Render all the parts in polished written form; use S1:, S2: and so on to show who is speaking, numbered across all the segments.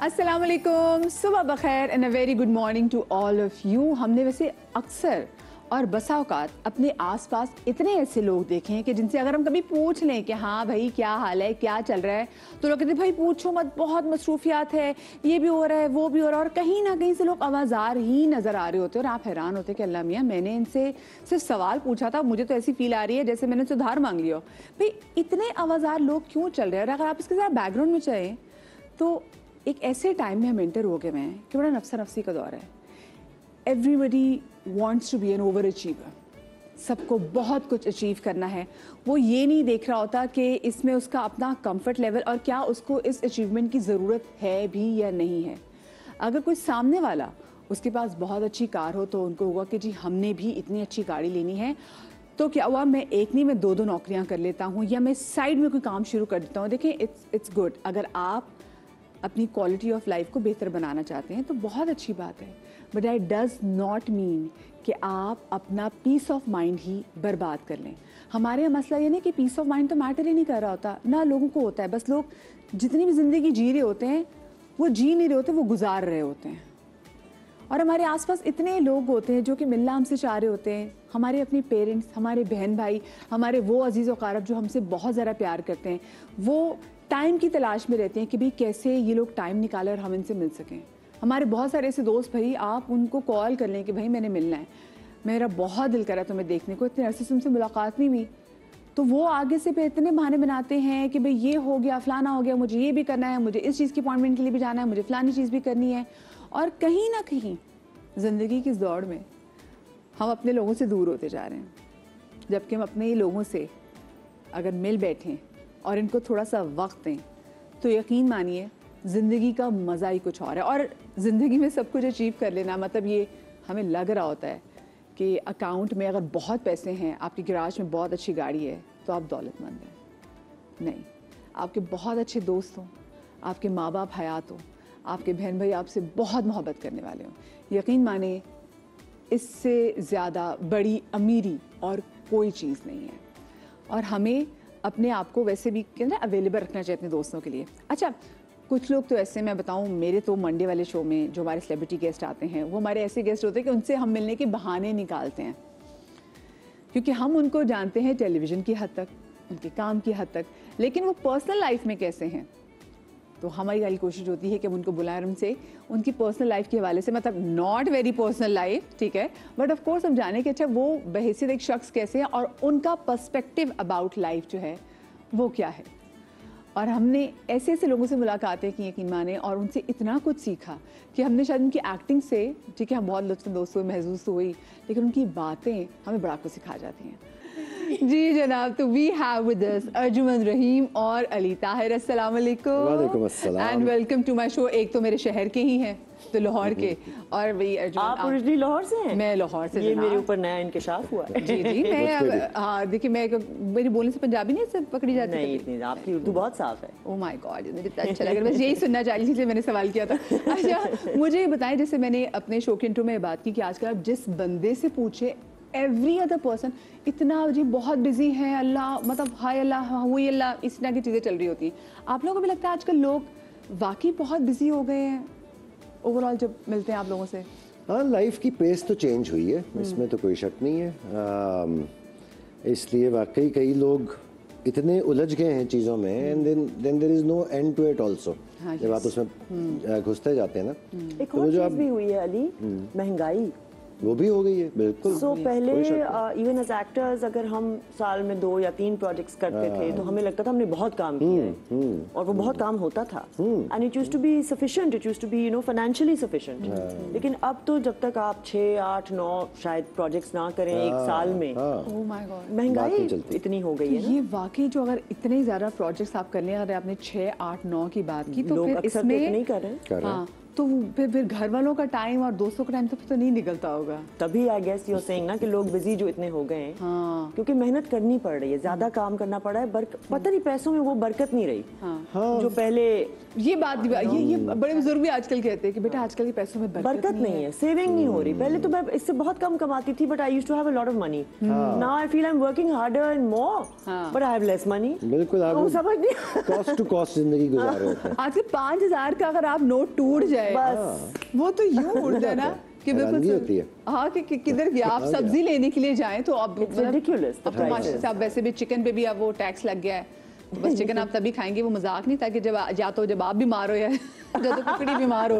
S1: अस्सलाम वालेकुम, सुबह बखैर and a very good morning to all of you. हमने वैसे अक्सर और बसा औकात अपने आसपास इतने ऐसे लोग देखे हैं कि जिनसे अगर हम कभी पूछ लें कि हाँ भाई क्या हाल है, क्या चल रहा है, तो लोग कहते हैं भाई पूछो मत, बहुत मसरूफियात है, ये भी हो रहा है, वो भी हो रहा है। और कहीं ना कहीं से लोग आवाज़ार ही नज़र आ रहे होते हैं और आप हैरान होते हैं कि अल्लाह मियाँ, मैंने इनसे सिर्फ सवाल पूछा था, मुझे तो ऐसी फील आ रही है जैसे मैंने सुधार मांग लिया हो। भाई इतने आवाज़ार लोग क्यों चल रहे हैं? और अगर आप इसके साथ बैकग्राउंड में चाहें तो एक ऐसे टाइम में हम एंटर हो गए हैं कि बड़ा नफ्सा नफसी का दौर है। Everybody wants to be an over achiever, सबको बहुत कुछ अचीव करना है। वो ये नहीं देख रहा होता कि इसमें उसका अपना कंफर्ट लेवल और क्या उसको इस अचीवमेंट की ज़रूरत है भी या नहीं है। अगर कोई सामने वाला उसके पास बहुत अच्छी कार हो तो उनको होगा कि जी हमने भी इतनी अच्छी गाड़ी लेनी है, तो क्या हुआ मैं एक नहीं मैं दो दो नौकरियां कर लेता हूँ या मैं साइड में कोई काम शुरू कर देता हूँ। देखिए इट्स गुड, अगर आप अपनी क्वालिटी ऑफ लाइफ को बेहतर बनाना चाहते हैं तो बहुत अच्छी बात है, but that does not mean कि आप अपना पीस ऑफ माइंड ही बर्बाद कर लें। हमारे यहाँ मसला ये नहीं कि पीस ऑफ माइंड तो मैटर ही नहीं कर रहा होता ना, लोगों को होता है। बस लोग जितनी भी ज़िंदगी जी रहे होते हैं वो जी नहीं रहे होते, वो गुजार रहे होते हैं। और हमारे आसपास इतने लोग होते हैं जो कि मिलना हमसे चाह रहे होते हैं, हमारे अपने पेरेंट्स, हमारे बहन भाई, हमारे वो अजीज़ व क़ारब जो हमसे बहुत ज़्यादा प्यार करते हैं, वो टाइम की तलाश में रहते हैं कि भाई कैसे ये लोग टाइम निकालें और हम इनसे मिल सकें। हमारे बहुत सारे ऐसे दोस्त, भाई आप उनको कॉल कर लें कि भाई मैंने मिलना है, मेरा बहुत दिल करा तुम्हें देखने को, इतने अरसे से तुमसे मुलाकात नहीं हुई, तो वो आगे से फिर इतने बहाने बनाते हैं कि भाई ये हो गया, फलाना हो गया, मुझे ये भी करना है, मुझे इस चीज़ की अपॉइंटमेंट के लिए भी जाना है, मुझे फलानी चीज़ भी करनी है। और कहीं ना कहीं ज़िंदगी की इस दौड़ में हम अपने लोगों से दूर होते जा रहे हैं, जबकि हम अपने लोगों से अगर मिल बैठें और इनको थोड़ा सा वक्त दें तो यकीन मानिए ज़िंदगी का मज़ा ही कुछ और है। और ज़िंदगी में सब कुछ अचीव कर लेना मतलब ये हमें लग रहा होता है कि अकाउंट में अगर बहुत पैसे हैं, आपकी गैराज में बहुत अच्छी गाड़ी है तो आप दौलतमंद हैं। नहीं, आपके बहुत अच्छे दोस्त हों, आपके माँ बाप हयात हों, आपके बहन भाई आपसे बहुत मोहब्बत करने वाले हों, यकीन माने इससे ज़्यादा बड़ी अमीरी और कोई चीज़ नहीं है। और हमें अपने आप को वैसे भी कहते हैं अवेलेबल रखना चाहिए अपने दोस्तों के लिए। अच्छा, कुछ लोग तो ऐसे, मैं बताऊं, मेरे तो मंडे वाले शो में जो हमारे सेलिब्रिटी गेस्ट आते हैं वो हमारे ऐसे गेस्ट होते हैं कि उनसे हम मिलने के बहाने निकालते हैं, क्योंकि हम उनको जानते हैं टेलीविज़न की हद तक, उनके काम की हद तक, लेकिन वो पर्सनल लाइफ में कैसे हैं। तो हमारी वाली कोशिश होती है कि हम उनको बुलाएं, उनसे उनकी पर्सनल लाइफ के हवाले से, मतलब नॉट वेरी पर्सनल लाइफ, ठीक है, बट ऑफ कोर्स हम जाने कि अच्छा वो बहैसियत एक शख्स कैसे हैं और उनका पर्सपेक्टिव अबाउट लाइफ जो है वो क्या है। और हमने ऐसे ऐसे लोगों से मुलाकातें की, यकीन माने, और उनसे इतना कुछ सीखा कि हमने शायद उनकी एक्टिंग से, ठीक है, हम बहुत लुत्फ़ हुए, महसूस हुई, लेकिन उनकी बातें हमें बड़ा कुछ सिखा जाती हैं। जी जनाब, तो we have with us Arjumand Rahim और अली ताहिर। अस्सलाम वालेकुम।
S2: वालेकुम अस्सलाम
S1: and welcome to my show. एक तो मेरे शहर के ही हैं, तो लाहौर के, और वही अर्जुमंद।
S3: आप ओरिजिनली लाहौर से हैं?
S1: मैं लाहौर से।
S3: ये मेरे ऊपर नया इंकशाफ हुआ है।
S1: जी जी, मैं हाँ देखिए, मेरी बोलने से पंजाबी नहीं सब पकड़ी जाती है।
S3: नहीं इतनी, आपकी उर्दू बहुत साफ है।
S1: ओह माय गॉड, मुझे इतना अच्छा लग रहा है, बस यही सुनना चाह रही थी इसलिए मैंने सवाल किया था। अच्छा मुझे ये बताएं, जैसे मैंने अपने शो के इंट्रो में बात की कि आजकल आप जिस बंदे से पूछे एवरी अदर पर्सन इतना जी बहुत बिजी है, अल्लाह मतलब हाय अल्लाह हुई अल्लाह, इस तरह की चीज़ें चल रही होती हैं। आप लोगों को भी लगता है आजकल लोग वाकई बहुत बिजी हो गए हैं ओवरऑल जब मिलते हैं आप लोगों से?
S2: हाँ, लाइफ की पेस तो चेंज हुई है, इसमें तो कोई शक नहीं है। इसलिए वाकई कई लोग इतने उलझ गए हैं चीज़ों में, and then there is no end to it also. जब आप उसमें घुसते जाते हैं ना,
S3: एक और चीज़ भी हुई है अली, महंगाई
S2: वो भी हो गई है, बिल्कुल।
S3: सो पहले इवन एज एक्टर्स अगर हम साल में 2 या 3 प्रोजेक्ट्स करते थे तो हमें लगता था हमने बहुत काम किया है, और वो बहुत काम होता था, and it used to be sufficient, it used to be financially sufficient. लेकिन अब तो जब तक आप 6, 8, 9 शायद प्रोजेक्ट्स ना करें एक साल में,
S1: ओह माय गॉड,
S3: महंगाई इतनी हो गई है ना।
S1: ये वाकई जो अगर इतने ज़्यादा प्रोजेक्ट्स आप कर लें, अगर आपने 6, 8, 9 की बात की तो
S3: लोग
S1: फिर
S3: अक्सर
S1: इसमें
S3: नहीं कर रहे हैं।
S1: हाँ, तो फिर घर वालों का टाइम और दोस्तों का टाइम तो नहीं निकलता होगा।
S3: तभी I guess you are saying ना कि लोग बिजी जो इतने हो गए हैं,
S1: हाँ।
S3: क्योंकि मेहनत करनी पड़ रही है, ज्यादा काम करना पड़ रहा है, पता नहीं पैसों में वो बरकत नहीं रही।
S1: हाँ।
S3: जो पहले
S1: ये बात भी ये बड़े बुजुर्ग भी आजकल कहते हैं कि बेटा आजकल के पैसों में
S3: बरकत नहीं है, सेविंग नहीं हो रही। पहले तो मैं इससे बहुत कम कमाती थी, but I used to have a lot of money. Now I feel I am working harder and more, but I have less money.
S2: बिल्कुल, आप
S3: समझ नहीं
S2: कॉस्ट टू कॉस्ट जिंदगी गुजार रहे होते हैं।
S1: आज के 5,000 का अगर आप नोट टूट जाए
S3: बस
S1: वो तो यूं उड़ जाए ना कि
S2: हैरानगी होती है।
S1: हाँ कि किधर गया आप सब्जी लेने के लिए जाएं तो अब
S3: ridiculous, the
S1: अब तो माशाल्लाह से अब वैसे भी चिकन पे भी अब वो टैक्स लग गया है, तो बस चिकन आप तभी खाएंगे, वो मजाक नहीं था कि जब जब आप बीमार हो या जब तो कुकड़ी बीमार हो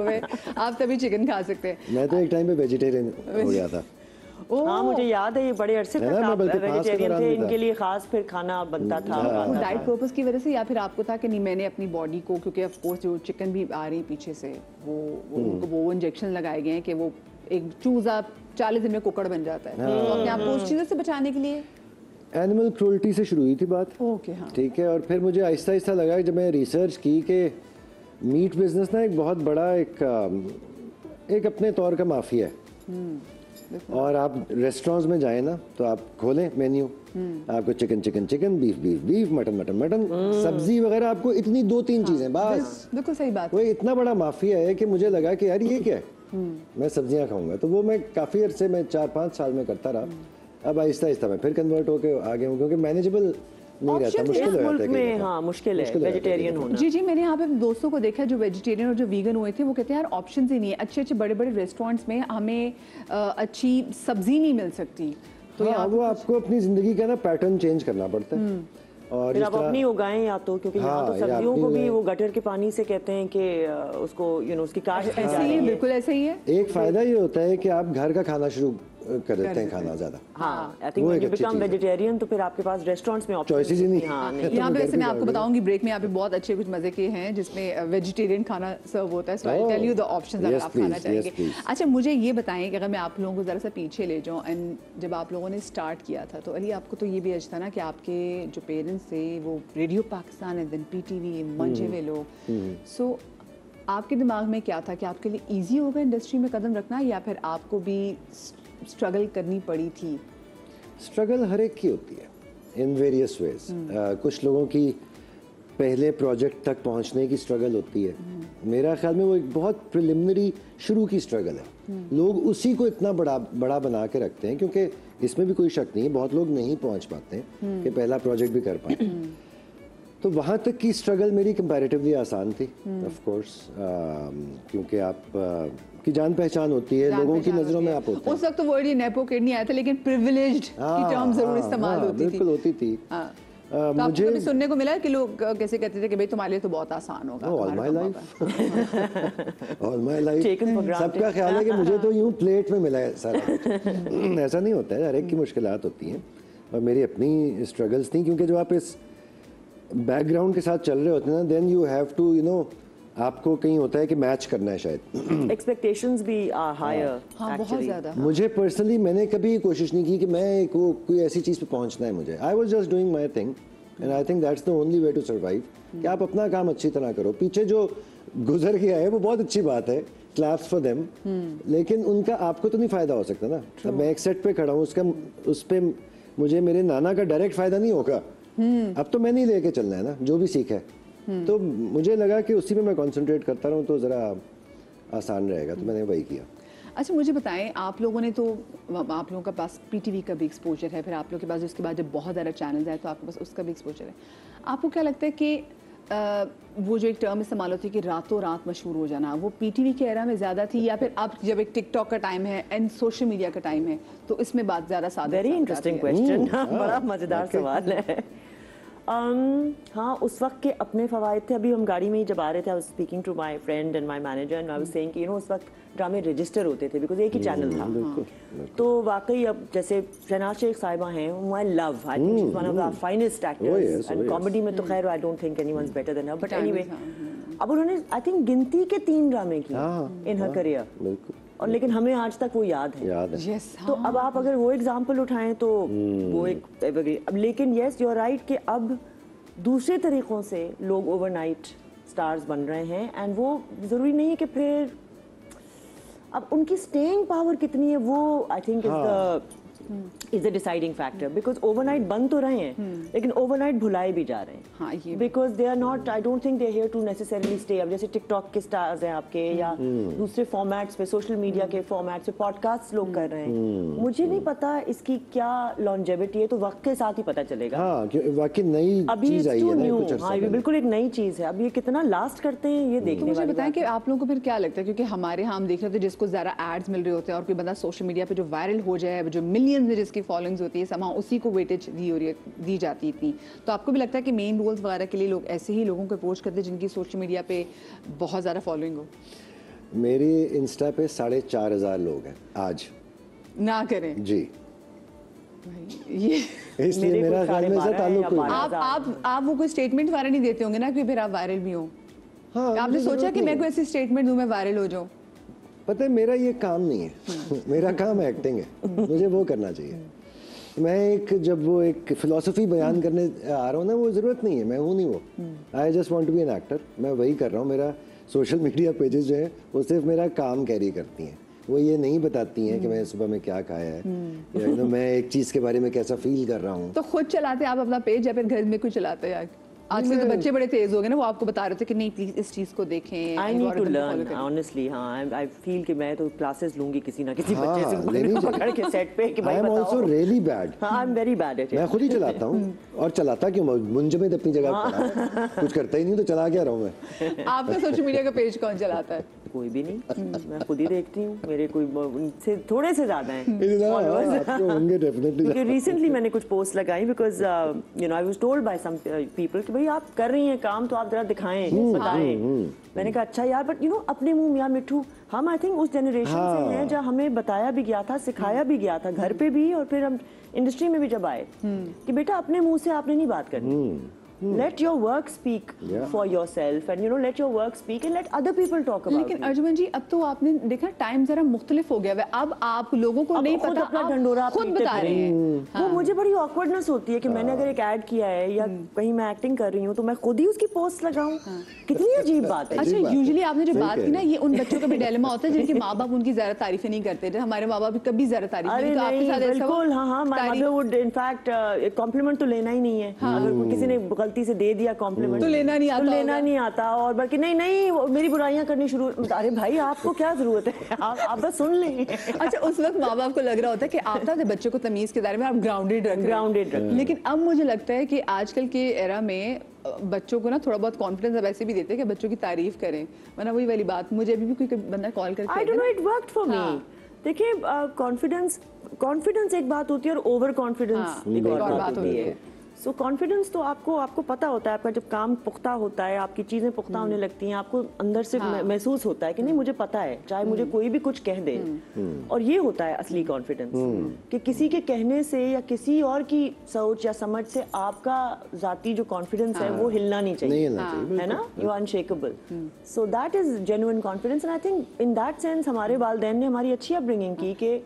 S1: आप तभी चिकन खा सकते हैं।
S2: मैं तो एक टाइम पे वेजिटेरियन हो गया था।
S3: हाँ मुझे याद है, ये बड़े अरसे तक आप वेजिटेरियन थे, इनके लिए खास फिर खाना बनता था।
S1: डाइट पर्पस की वजह से या फिर आपको था कि नहीं मैंने अपनी बॉडी को, क्योंकि ऑफ कोर्स जो चिकन भी आ रही है पीछे से वो इंजेक्शन लगाए गए हैं कि वो एक चूजा 40 दिन में कुकड़ बन जाता है, तो अपने आप को उस चीज़ों से बचाने के लिए
S2: एनिमल क्रूल्टी से शुरू हुई थी बात।
S1: ओके हाँ
S2: ठीक है, और फिर मुझे आहिस्ता आहिस्ता लगा कि जब मैं रिसर्च की कि मीट बिजनेस ना एक बहुत बड़ा एक अपने तौर का माफिया है। और आप रेस्टोरेंट्स में जाएं ना तो आप खोलें मेन्यू, आपको chicken chicken chicken, beef beef beef, mutton mutton mutton, सब्जी वगैरह, आपको इतनी 2-3 चीजें बस।
S1: बिल्कुल सही बात।
S2: वो इतना बड़ा माफिया है कि मुझे लगा कि यार ये क्या है, मैं सब्जियां खाऊंगा। तो वो मैं काफी अरसे में 4-5 साल में करता रहा। अब आहिस्ता आहिस्ता मैं फिर कन्वर्ट होके आ गया हूँ, क्योंकि मैनेजेबल नहीं रहता, मुश्किल हो जाता है
S3: में। हाँ मुश्किल है वेजिटेरियन होना।
S1: जी मैंने यहाँ पे दोस्तों को देखा जो वेजिटेरियन और जो वीगन हुए थे, वो कहते हैं यार ऑप्शंस ही नहीं है, अच्छे अच्छे बड़े बड़े रेस्टोरेंट्स में हमें अच्छी सब्जी नहीं मिल सकती। तो
S2: हाँ, वो आपको अपनी जिंदगी का ना पैटर्न चेंज करना पड़ता है। और
S3: फिर आप अपनी उगाएं या तो, क्योंकि यहाँ तो सब्जियों को भी वो गटर के पानी से कहते हैं कि उसको उसकी काश्त की जा रही है।
S1: बिल्कुल ऐसे ही है।
S2: एक फायदा ये होता है कि आप घर का खाना शुरू कर देते हैं, खाना ज्यादा।
S3: हाँ, I think when you become vegetarian तो फिर आपके पास रेस्टोरेंट्स में
S2: चॉइसेस ही नहीं।
S3: हाँ,
S1: यहाँ पे वैसे मैं आपको बताऊंगी ब्रेक में यहाँ पे बहुत अच्छे कुछ मजे के हैं जिसमें वेजिटेरियन खाना सर्व होता है। So I tell you the options अगर आप खाना चाहेंगे। अच्छा मुझे ये बताएं कि अगर मैं आप लोगों को जरा सा पीछे ले जाऊँ, एंड जब आप लोगों ने स्टार्ट किया था तो अली आपको तो ये भी अच्छा था ना कि आपके जो पेरेंट्स थे वो radio Pakistan and then PTV मंझे हुए लोग। सो आपके दिमाग में क्या था कि आपके लिए ईजी होगा इंडस्ट्री में कदम रखना, या फिर आपको भी स्ट्रगल करनी पड़ी थी?
S2: स्ट्रगल हर एक की होती है इन वेरियस वेज। कुछ लोगों की पहले प्रोजेक्ट तक पहुंचने की स्ट्रगल होती है। मेरा ख्याल में वो एक बहुत प्रिलिमिनरी शुरू की स्ट्रगल है। लोग उसी को इतना बड़ा बना के रखते हैं, क्योंकि इसमें भी कोई शक नहीं है बहुत लोग नहीं पहुंच पाते हैं कि पहला प्रोजेक्ट भी कर पाए। तो वहाँ तक की स्ट्रगल मेरी कंपैरेटिवली आसान थी ऑफ कोर्स, क्योंकि आप की जान पहचान होती है, लोगों की नजरों में आप होते हैं।
S1: उस वक्त तो वर्ड ये नेपो किड नहीं आया था, लेकिन प्रिविलेज्ड की टर्म जरूर इस्तेमाल होती थी।
S2: बिल्कुल होती थी।
S1: तो मुझे कभी सुनने को मिला कि लोग कैसे कहते थे कि भाई तुम्हारे लिए तो बहुत आसान होगा।
S2: ऑल माय लाइफ सबका ख्याल है कि मुझे तो यूं प्लेट में मिला है सारा कुछ। ऐसा नहीं होता है, हर एक की मुश्किलात होती हैं और मेरी अपनी स्ट्रगल्स थी, क्योंकि जब आप इस बैकग्राउंड के साथ चल रहे होते हैं ना, देन यू हैव टू आपको कहीं होता है कि मैच करना है शायद।
S3: एक्सपेक्टेशंस भी आर हायर।
S1: हाँ बहुत ज़्यादा।
S2: मुझे पर्सनली मैंने कभी कोशिश नहीं की कि मैं कोई ऐसी चीज़ पे पहुंचना है मुझे। I was just doing my thing and I think that's the only way to survive, कि आप अपना काम अच्छी तरह करो। पीछे जो गुजर गया है वो बहुत अच्छी बात है, क्लैप्स फॉर देम, लेकिन उनका आपको तो नहीं फायदा हो सकता ना। अब मैं एक सेट पे खड़ा हूँ, उस पे मुझे मेरे नाना का डायरेक्ट फायदा नहीं होगा। अब तो मैंने ही लेके चलना है ना जो भी सीखा है। तो मुझे लगा कि उसी में मैं कंसंट्रेट करता रहूं तो ज़रा आसान रहेगा, तो मैंने वही किया।
S1: अच्छा मुझे बताएं, आप लोगों ने तो आप लोगों के पास PTV का भी एक्सपोजर है, फिर आप लोगों के पास उसके बाद जब बहुत ज़्यादा चैनल्स आए तो आपके पास उसका भी एक्सपोजर है। आपको क्या लगता है कि वो जो एक टर्म इस्तेमाल होती है कि रातों रात मशहूर हो जाना, वो PTV के एरा में ज़्यादा थी, या फिर अब जब एक टिकटॉक का टाइम है एंड सोशल मीडिया का टाइम है तो इसमें बात ज़्यादा सादा?
S3: वेरी इंटरेस्टिंग क्वेश्चन, बड़ा मज़ेदार सवाल है। हाँ उस वक्त के अपने फ़वाइद थे। अभी हम गाड़ी में ही जब आ रहे थे, I was speaking to my friend and my manager and I was saying कि उस वक्त ड्रामे रजिस्टर होते थे बिकॉज एक ही चैनल था। तो वाकई अब जैसे शहनाज शेख साहिबा हैं, I love, I think she is one of the finest actors and comedy में तो खैर आई don't think anyone's better than her, but anyway अब उन्होंने आई थिंक गिनती के 3 ड्रामे किए इन हर करियर, और लेकिन हमें आज तक वो याद है।
S1: yes,
S3: तो अब आप अगर वो एग्जाम्पल उठाएं तो वो एक अब, लेकिन यस यू आर राइट कि अब दूसरे तरीकों से लोग ओवरनाइट स्टार्स बन रहे हैं, एंड वो ज़रूरी नहीं है कि फिर अब उनकी स्टेइंग पावर कितनी है वो I think is the deciding factor, because overnight बन तो रहे हैं लेकिन ओवरनाइट भुलाए भी जा रहे हैं।
S1: हाँ, ये
S3: because they are not, I don't think they are here to necessarily stay. अब जैसे टिकटॉक के स्टार्स हैं आपके या दूसरे फॉर्मेट्स पे, सोशल मीडिया के फॉर्मेट्स पे पॉडकास्ट लोग कर रहे हैं, मुझे नहीं पता इसकी क्या लॉन्जेविटी है, तो वक्त के साथ ही पता चलेगा।
S2: हाँ, वाकई नई
S3: अभी
S2: चीज आई है ना कुछ
S3: हाँ, ये बिल्कुल एक नई चीज है। अब ये कितना लास्ट करते हैं ये देखने
S1: मुझे
S3: वाली
S1: बताएं
S3: बात
S1: कि
S3: है।
S1: आप लोगों को फिर क्या लगता है, क्योंकि हमारे यहाँ हम देख रहे थे जिसको ज़्यादा एड्स मिल रहे होते हैं और कोई बंदा सोशल मीडिया पे जो वायरल हो जाए, जो मिलियंस में जिसकी फॉलोइंग्स होती है, समा उसी को वेटेज दी जाती इतनी। तो आपको भी लगता है कि मेन रोल्स वगैरह के लिए लोग ऐसे ही लोगों को अप्रोच करते हैं जिनकी सोशल मीडिया पे बहुत ज़्यादा फॉलोइंग हो?
S2: मेरी इंस्टा पे 4,500 लोग हैं आज।
S1: ना करें
S2: जी,
S1: ये
S2: इसलिए मेरा ख्याल में इसका ताल्लुक कोई नहीं।
S1: आप वो कोई स्टेटमेंट वायरल नहीं देते होंगे ना कि फिर आप वायरल भी हो?
S2: हाँ,
S1: आपने
S2: मुझे
S1: सोचा
S2: जरूरत
S1: कि
S2: नहीं
S1: मैं
S2: है।
S1: कोई ऐसी स्टेटमेंट दूं मैं वायरल हो जाऊं?
S2: पता है मेरा ये काम नहीं है मेरा काम एक्टिंग है, मुझे वो करना चाहिए। मैं एक जब वो एक फिलॉसफी बयान करने आ रहा हूँ ना, वो ज़रूरत नहीं है, मैं हूँ नहीं वो। I just want to be an actor, मैं वही कर रहा हूँ। मेरा सोशल मीडिया पेजेस जो है वो सिर्फ मेरा काम कैरी करती हैं, वो ये नहीं बताती हैं कि मैं सुबह में क्या खाया है या मैं एक चीज़ के बारे में कैसा फील कर रहा हूँ।
S1: तो खुद चलाते आप अपना पेज या फिर घर में कोई चलाते हैं? आजकल तो बच्चे बड़े तेज हो गए ना, वो आपको बता रहे थे कि नहीं प्लीज इस चीज को देखें।
S3: I need to learn honestly. हाँ, आई फील कि मैं तो क्लासेस लूंगी किसी ना किसी बच्चे से पकड़ के सेट पे कि भाई बताओ।
S2: I am also really bad.
S3: हाँ, I am very bad at it.
S2: मैं खुद ही चलाता हूँ और चलाता क्यों, मुंजमद अपनी जगह पर कुछ करता ही नहीं तो चला क्या रहा हूँ मैं।
S1: आपका सोशल मीडिया का पेज कौन चलाता है?
S3: कोई भी नहीं, मैं खुद ही देखती हूँ। मेरे कोई उनसे थोड़े से ज्यादा हैं
S2: आपको होंगे डेफिनेटली।
S3: क्योंकि रिसेंटली मैंने कुछ पोस्ट लगाई because you know I was told by some people कि भाई आप कर रही हैं काम तो आप जरा दिखाएं, बताएं। मैंने कहा अच्छा यार, बट यू नो अपने मुंह मियां मिठू, हम आई थिंक उस जनरेशन से हैं जहाँ हमें बताया भी गया था, सिखाया भी गया था घर पे भी, और फिर हम इंडस्ट्री में भी जब आए कि बेटा अपने मुंह से आपने नहीं बात करनी। Let your work speak for yourself, and you know, let your work speak and let other people talk about
S1: लेकिन
S3: you.
S1: अर्जुमन जी अब तो आपने देखा टाइम जरा मुख्तलिफ हो गया है, अब आप लोगों को नहीं पता,
S3: अपना ढंडोरा
S1: खुद बता रहे हैं।
S3: वो मुझे बड़ी ऑकवर्डनेस होती है कि मैंने अगर एक ऐड किया है या कहीं मैं एक्टिंग कर रही हूँ तो मैं खुद ही उसकी पोस्ट लगाऊं। कितनी अजीब बात है।
S1: अच्छा, यूजुअली आपने जो बात की ना, ये उन बच्चों का भी डिलेमा होता है जिनके माँ बाप उनकी ज्यादा तारीफें नहीं करते। हमारे माँ बाप कभी ज्यादा तारीफ
S3: अरे
S1: नहीं, तो आपके
S3: नहीं,
S1: साथ ऐसा
S3: बिल्कुल। हाँ हाँ, my mother would in fact compliment तो लेना ही नहीं है। अगर किसी ने गलती से दे दिया कॉम्प्लीमेंट
S1: तो लेना नहीं आता,
S3: तो लेना नहीं आता, और बल्कि नहीं नहीं वो मेरी बुराइयां करनी शुरू। अरे भाई आपको क्या जरूरत है, आप बस सुन लें।
S1: अच्छा, उस वक्त माँ बाप को लग रहा होता है कि आप ना बच्चों को तमीज के दायरे में आप ग्राउंडेड रख। लेकिन अब मुझे लगता है कि आजकल के एरा में बच्चों को ना थोड़ा बहुत कॉन्फिडेंस अब ऐसे भी देते हैं कि बच्चों की तारीफ करें, वरना वही वाली बात मुझे अभी भी कोई बंदा कॉल करके
S3: आई don't no, it worked for me. देखिए कॉन्फिडेंस एक बात होती है और ओवर कॉन्फिडेंस एक और बात होती है। सो कॉन्फिडेंस तो आपको पता होता है, आपका जब काम पुख्ता होता है, आपकी चीजें पुख्ता होने लगती हैं, आपको अंदर से महसूस होता है कि नहीं मुझे पता है, चाहे मुझे कोई भी कुछ कह दे। और ये होता है असली कॉन्फिडेंस, कि किसी के कहने से या किसी और की सोच या समझ से आपका जाती जो कॉन्फिडेंस है वो हिलना नहीं चाहिए, है ना, you are unshakeable. So that is genuine confidence, and I think in that sense हमारे वालिदैन ने हमारी अच्छी अपब्रिंगिंग की कि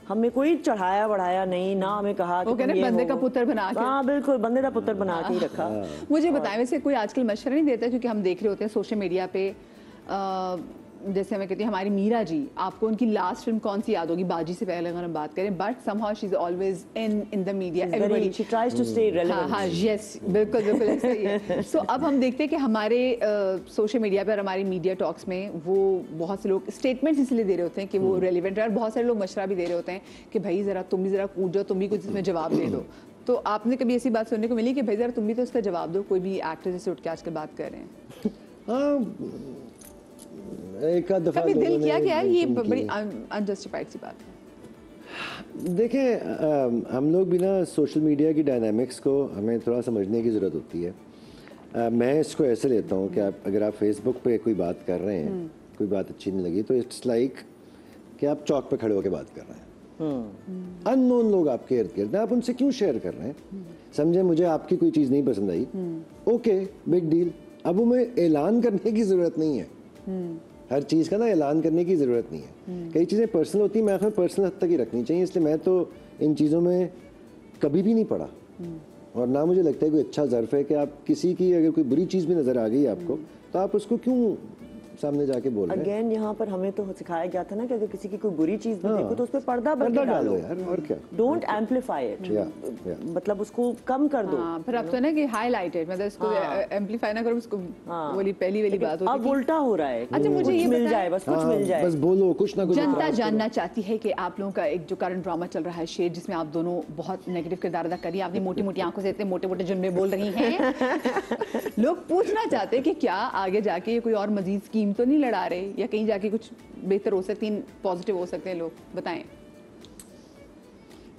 S3: हमें कोई चढ़ाया बढ़ाया नहीं, ना हमें कहा कि
S1: बंदे का पुत्र बना के।
S3: हाँ बिल्कुल, बंदे का पुत्र बना के ही रखा।
S1: मुझे बताएं, वैसे कोई आजकल मशवरा नहीं देता, क्योंकि हम देख रहे होते हैं सोशल मीडिया पे, जैसे हमें कहती है हमारी मीरा जी, आपको उनकी लास्ट फिल्म कौन सी याद होगी? बाजी से पहले अगर हम बात करें, but somehow she is always in the media, everybody she tries to stay relevant. हाँ, यस, बिल्कुल बिल्कुल ऐसा ही है। सो अब हम देखते हैं कि हमारे सोशल मीडिया पर, हमारी मीडिया टॉक्स में वो बहुत से लोग स्टेटमेंट्स इसलिए दे रहे होते हैं कि वो रेलिवेंट है, और बहुत सारे लोग मशवरा भी दे रहे होते हैं कि भाई जरा तुम भी जरा कूद जाओ, तुम भी कुछ इसमें जवाब दे दो। तो आपने कभी ऐसी बात सुनने को मिली कि भाई जरा तुम भी तो इसका जवाब दो, कोई भी एक्टर जैसे उठ के आजकल बात कर रहे हैं?
S2: एक आध दफा
S1: कभी दिल किया क्या? ये बड़ी अनजस्टिफाइड सी बात है।
S2: देखिए, हम लोग भी ना सोशल मीडिया की डायनामिक्स को हमें थोड़ा समझने की ज़रूरत होती है। मैं इसको ऐसे लेता हूँ कि अगर आप फेसबुक पे कोई बात कर रहे हैं, कोई बात अच्छी नहीं लगी, तो इट्स लाइक कि आप चौक पे खड़े होकर बात कर रहे हैं। अननोन लोग आपके इर्द गिर्द हैं, आप उनसे क्यों शेयर कर रहे हैं? समझे, मुझे आपकी कोई चीज़ नहीं पसंद आई, ओके, बिग डील। अब वो में ऐलान करने की ज़रूरत नहीं है, हर चीज़ का ना ऐलान करने की ज़रूरत नहीं है। कई चीज़ें पर्सनल होती हैं, मैं पर्सनल हद तक ही रखनी चाहिए, इसलिए मैं तो इन चीज़ों में कभी भी नहीं पड़ा। और ना मुझे लगता है कोई अच्छा ज़र्फ है कि आप किसी की अगर कोई बुरी चीज़ भी नज़र आ गई आपको तो आप उसको क्यों सामने जाके बोल रहे हैं।
S3: अगेन यहाँ पर हमें तो सिखाया गया था ना कि अगर किसी की कोई बुरी चीज भी देखो तो उस पर पर्दा बन के डालो
S2: यार, और क्या।
S3: डोंट एम्पलीफाई इट, मतलब उसको कम कर दो।
S1: हाँ, फिर अब तो ना कि हाईलाइटेड, मतलब इसको एम्पलीफाई ना करो, उसको वाली पहली वाली बात होती
S3: अब उल्टा हो रहा है।
S1: अच्छा, मुझे ये
S3: मिल
S1: बताएं,
S3: जाए, बस कुछ मिल जाए,
S2: बस बोलो कुछ ना कुछ।
S1: जनता जानना चाहती है कि आप लोगों का एक जो करंट ड्रामा चल रहा है शेर, जिसमें आप दोनों बहुत नेगेटिव किरदार अदा करिए, आपने मोटी मोटी आंखों से इतने मोटे मोटे जुमले बोल रही हैं लोग पूछना चाहते हैं कि क्या आगे जाके ये कोई और मजीद स्कीम तो नहीं लड़ा रहे, या कहीं जाके कुछ बेहतर हो सकती है, पॉजिटिव हो सकते हैं लोग, बताएं।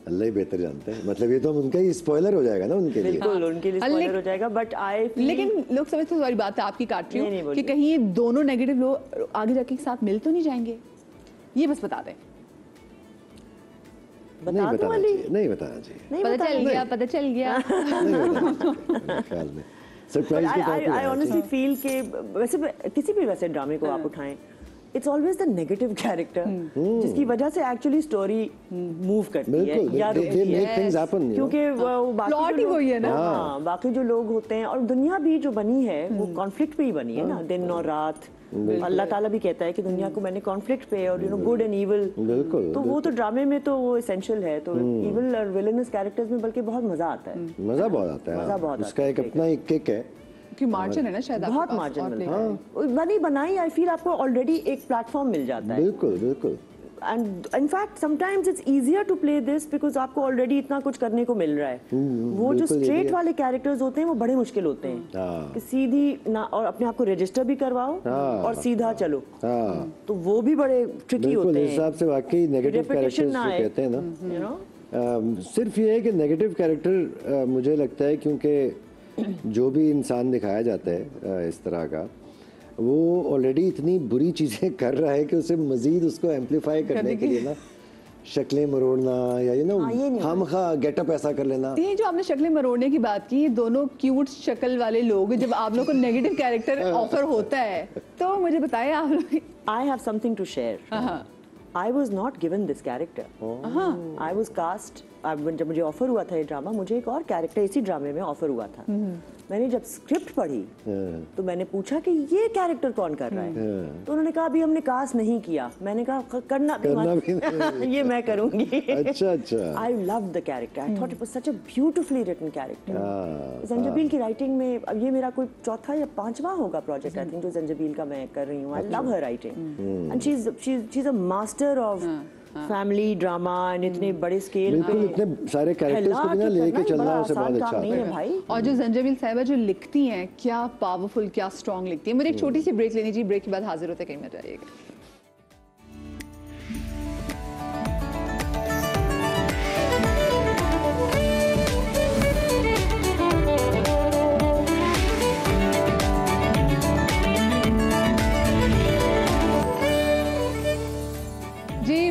S2: अल्लाह ही बेहतर जानते हैं, मतलब ये तो उनका ही स्पॉइलर हो जाएगा ना उनके लिए।
S3: बिल्कुल उनके लिए स्पॉइलर हो जाएगा, बट
S1: लेकिन लोग समझते हैं, सारी बात है आपकी काट रही
S3: नहीं,
S1: हूँ, कि कहीं ये दोनों नेगेटिव लोग आगे जाके एक साथ मिल तो नहीं जाएंगे, ये बस बता दें।
S2: नहीं बताना चाहिए, नहीं बताना चाहिए।
S1: पता चल गया, पता चल गया।
S2: ख्याल में सरप्राइज के तौर पे
S3: आई ऑनेस्टली फील के वैसे किसी भी वैसे ड्रामे को आप उठाएं, it's always the negative character जिसकी वजह से एक्चुअली स्टोरी मूव करती है या रुकती है, क्योंकि वो
S1: प्लॉट ही वही है ना।
S3: हाँ, बाकी जो लोग होते हैं, और दुनिया भी जो बनी है वो कॉन्फ्लिक्ट पे ही बनी है ना, दिन और रात। अल्लाह ताला भी कहता है कि दुनिया को मैंने कॉन्फ्लिक्ट पे, और गुड एंड इविल, तो वो तो ड्रामे में तो वो एसेंशियल है। तो इविल और विलेनस कैरेक्टर्स में बल्कि बहुत मजा आता है,
S2: मजा बहुत आता है,
S3: मजा बहुत आता है।
S2: उसका एक अपना एक किक है
S1: कि मार्जिन है ना, शायद
S3: बहुत मार्जिन मिलता है। बनी बनाई आई फील आपको ऑलरेडी एक प्लेटफॉर्म मिल जाता है।
S2: बिल्कुल बिल्कुल।
S3: And in fact sometimes it's easier to play this because आपको ऑलरेडी इतना कुछ करने को मिल रहा है। वो जो स्ट्रेट वाले कैरेक्टर्स होते हैं वो बड़े मुश्किल होते हैं कि सीधी ना, और अपने आप को रजिस्टर भी करवाओ और सीधा चलो, तो वो भी बड़े ट्रिकी होते हैं।
S2: इस हिसाब से वाकई नेगेटिव कैरेक्टर्स जो कहते हैं ना, सिर्फ ये है कि नेगेटिव कैरेक्टर मुझे लगता है क्योंकि जो भी इंसान दिखाया जाता है इस तरह का, वो ऑलरेडी इतनी बुरी चीज़ें कर रहा है कि उसे मजीद उसको एम्पलीफाई करने के लिए ना शक्लें मरोड़ना या खामखा गेटअप ऐसा कर लेना।
S1: ये जो आपने शक्लें मरोड़ने की बात की, ये दोनों क्यूट शक्ल वाले लोग जब आप लोग को नेगेटिव कैरेक्टर ऑफर होता है तो मुझे बताएं आप लोग।
S3: I have something to share. I was not given this character. I was cast. जब मुझे ऑफर हुआ था ये ड्रामा, मुझे एक और कैरेक्टर इसी ड्रामे में ऑफर हुआ था। मैंने जब स्क्रिप्ट पढ़ी तो मैंने पूछा कि ये कैरेक्टर कौन कर रहा है, तो उन्होंने कहा अभी हमने कास्ट नहीं किया। मैंने कहा करना भी ये मैं करूंगी।
S2: अच्छा अच्छा।
S3: I loved the character. I thought it was such a beautifully written character. Zanjabeel की राइटिंग में, अब ये मेरा कोई चौथा या पांचवा होगा प्रोजेक्ट आई थिंक जो जंजबील का मैं कर रही हूँ। I love her writing and she's a master of family drama and इतने बड़े स्केल पे
S2: इतने सारे कैरेक्टर्स को बिना लेके चलना उसे बहुत अच्छा आता है
S3: भाई।
S1: और जो जंजबील साहिबा जो लिखती हैं, क्या पावरफुल, क्या स्ट्रॉन्ग लिखती है। मुझे एक छोटी सी ब्रेक लेनी चाहिए, ब्रेक के बाद हाजिर होते कहीं मत जाइएगा।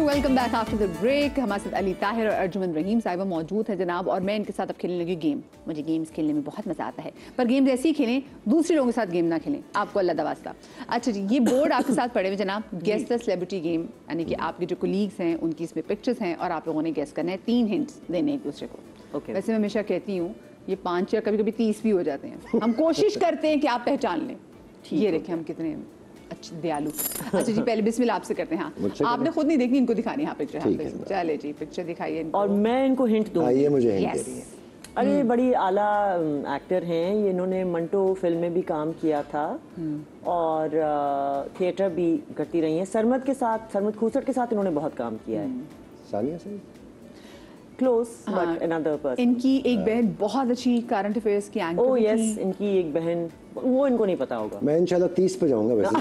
S1: Welcome back after the break. हमारे साथ अली ताहिर और अर्जुमन रहीम साहिबा मौजूद है जनाब, और मैं इनके साथ अब खेलने लगी गेम। मुझे गेम्स खेलने में बहुत मजा आता है, पर गेम ऐसे ही खेलें, दूसरे लोगों के साथ गेम ना खेलें, आपको अल्लाह दा वास्ता। अच्छा जी, ये बोर्ड आपके साथ पड़े हुए जनाब, गेस द सेलिब्रिटी गेम, यानी कि आपके जो कोलीग्स हैं उनकी इसमें पिक्चर्स हैं और आप लोगों ने गेस करना है, 3 हिंट्स देने एक दूसरे को। वैसे मैं हमेशा कहती हूँ ये 5 या कभी कभी 30 भी हो जाते हैं, हम कोशिश करते हैं कि आप पहचान लें। ये देखें हम कितने अच्छे दयालु। अच्छा जी, पहले बिस्मिल्लाह आपसे करते हैं। हाँ, आपने खुद नहीं देखनी, इनको दिखानी है पिक्चर। चले जी, पिक्चर दिखाइए
S3: और मैं इनको हिंट दूंगी।
S2: ये मुझे हिंट दे रही है।
S3: अरे ये बड़ी आला एक्टर हैं, ये इन्होंने मंटो फिल्म में भी काम किया था और थिएटर भी करती रही हैं। सरमद खूसट के साथ इन्होंने बहुत काम किया है।
S2: सानिया सही
S3: क्लोज बट अनदर पर्सन।
S1: इनकी एक बहन बहुत अच्छी करंट अफेयर्स की एंकर
S3: थी। यस, इनकी एक बहन, वो इनको नहीं पता होगा।
S2: मैं इंशाल्लाह 30 पे जाऊंगा वैसे।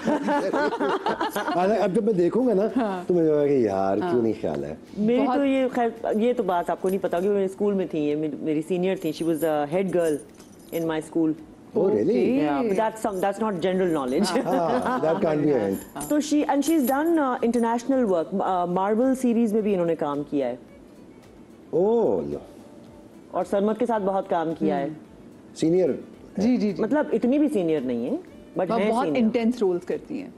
S2: अब जब मैं देखूंगा ना तो मुझे लगा कि यार क्यों नहीं ख्याल है।
S3: मेरी तो ये खैर ये तो बात आपको नहीं पता होगी, मेरे स्कूल में थी, ये मेरी सीनियर थी। She was the head girl in my school.
S2: Oh really?
S3: Yeah, but that's not general knowledge.
S2: That can't be a hint.
S3: So she's done international work. Marvel series में भी इन्होंने काम किया है। और सरमद के साथ बहुत काम किया है।
S2: सीनियर
S1: जी,
S3: मतलब इतनी भी सीनियर नहीं है, बट
S1: बहुत इंटेंस रोल्स करती हैं।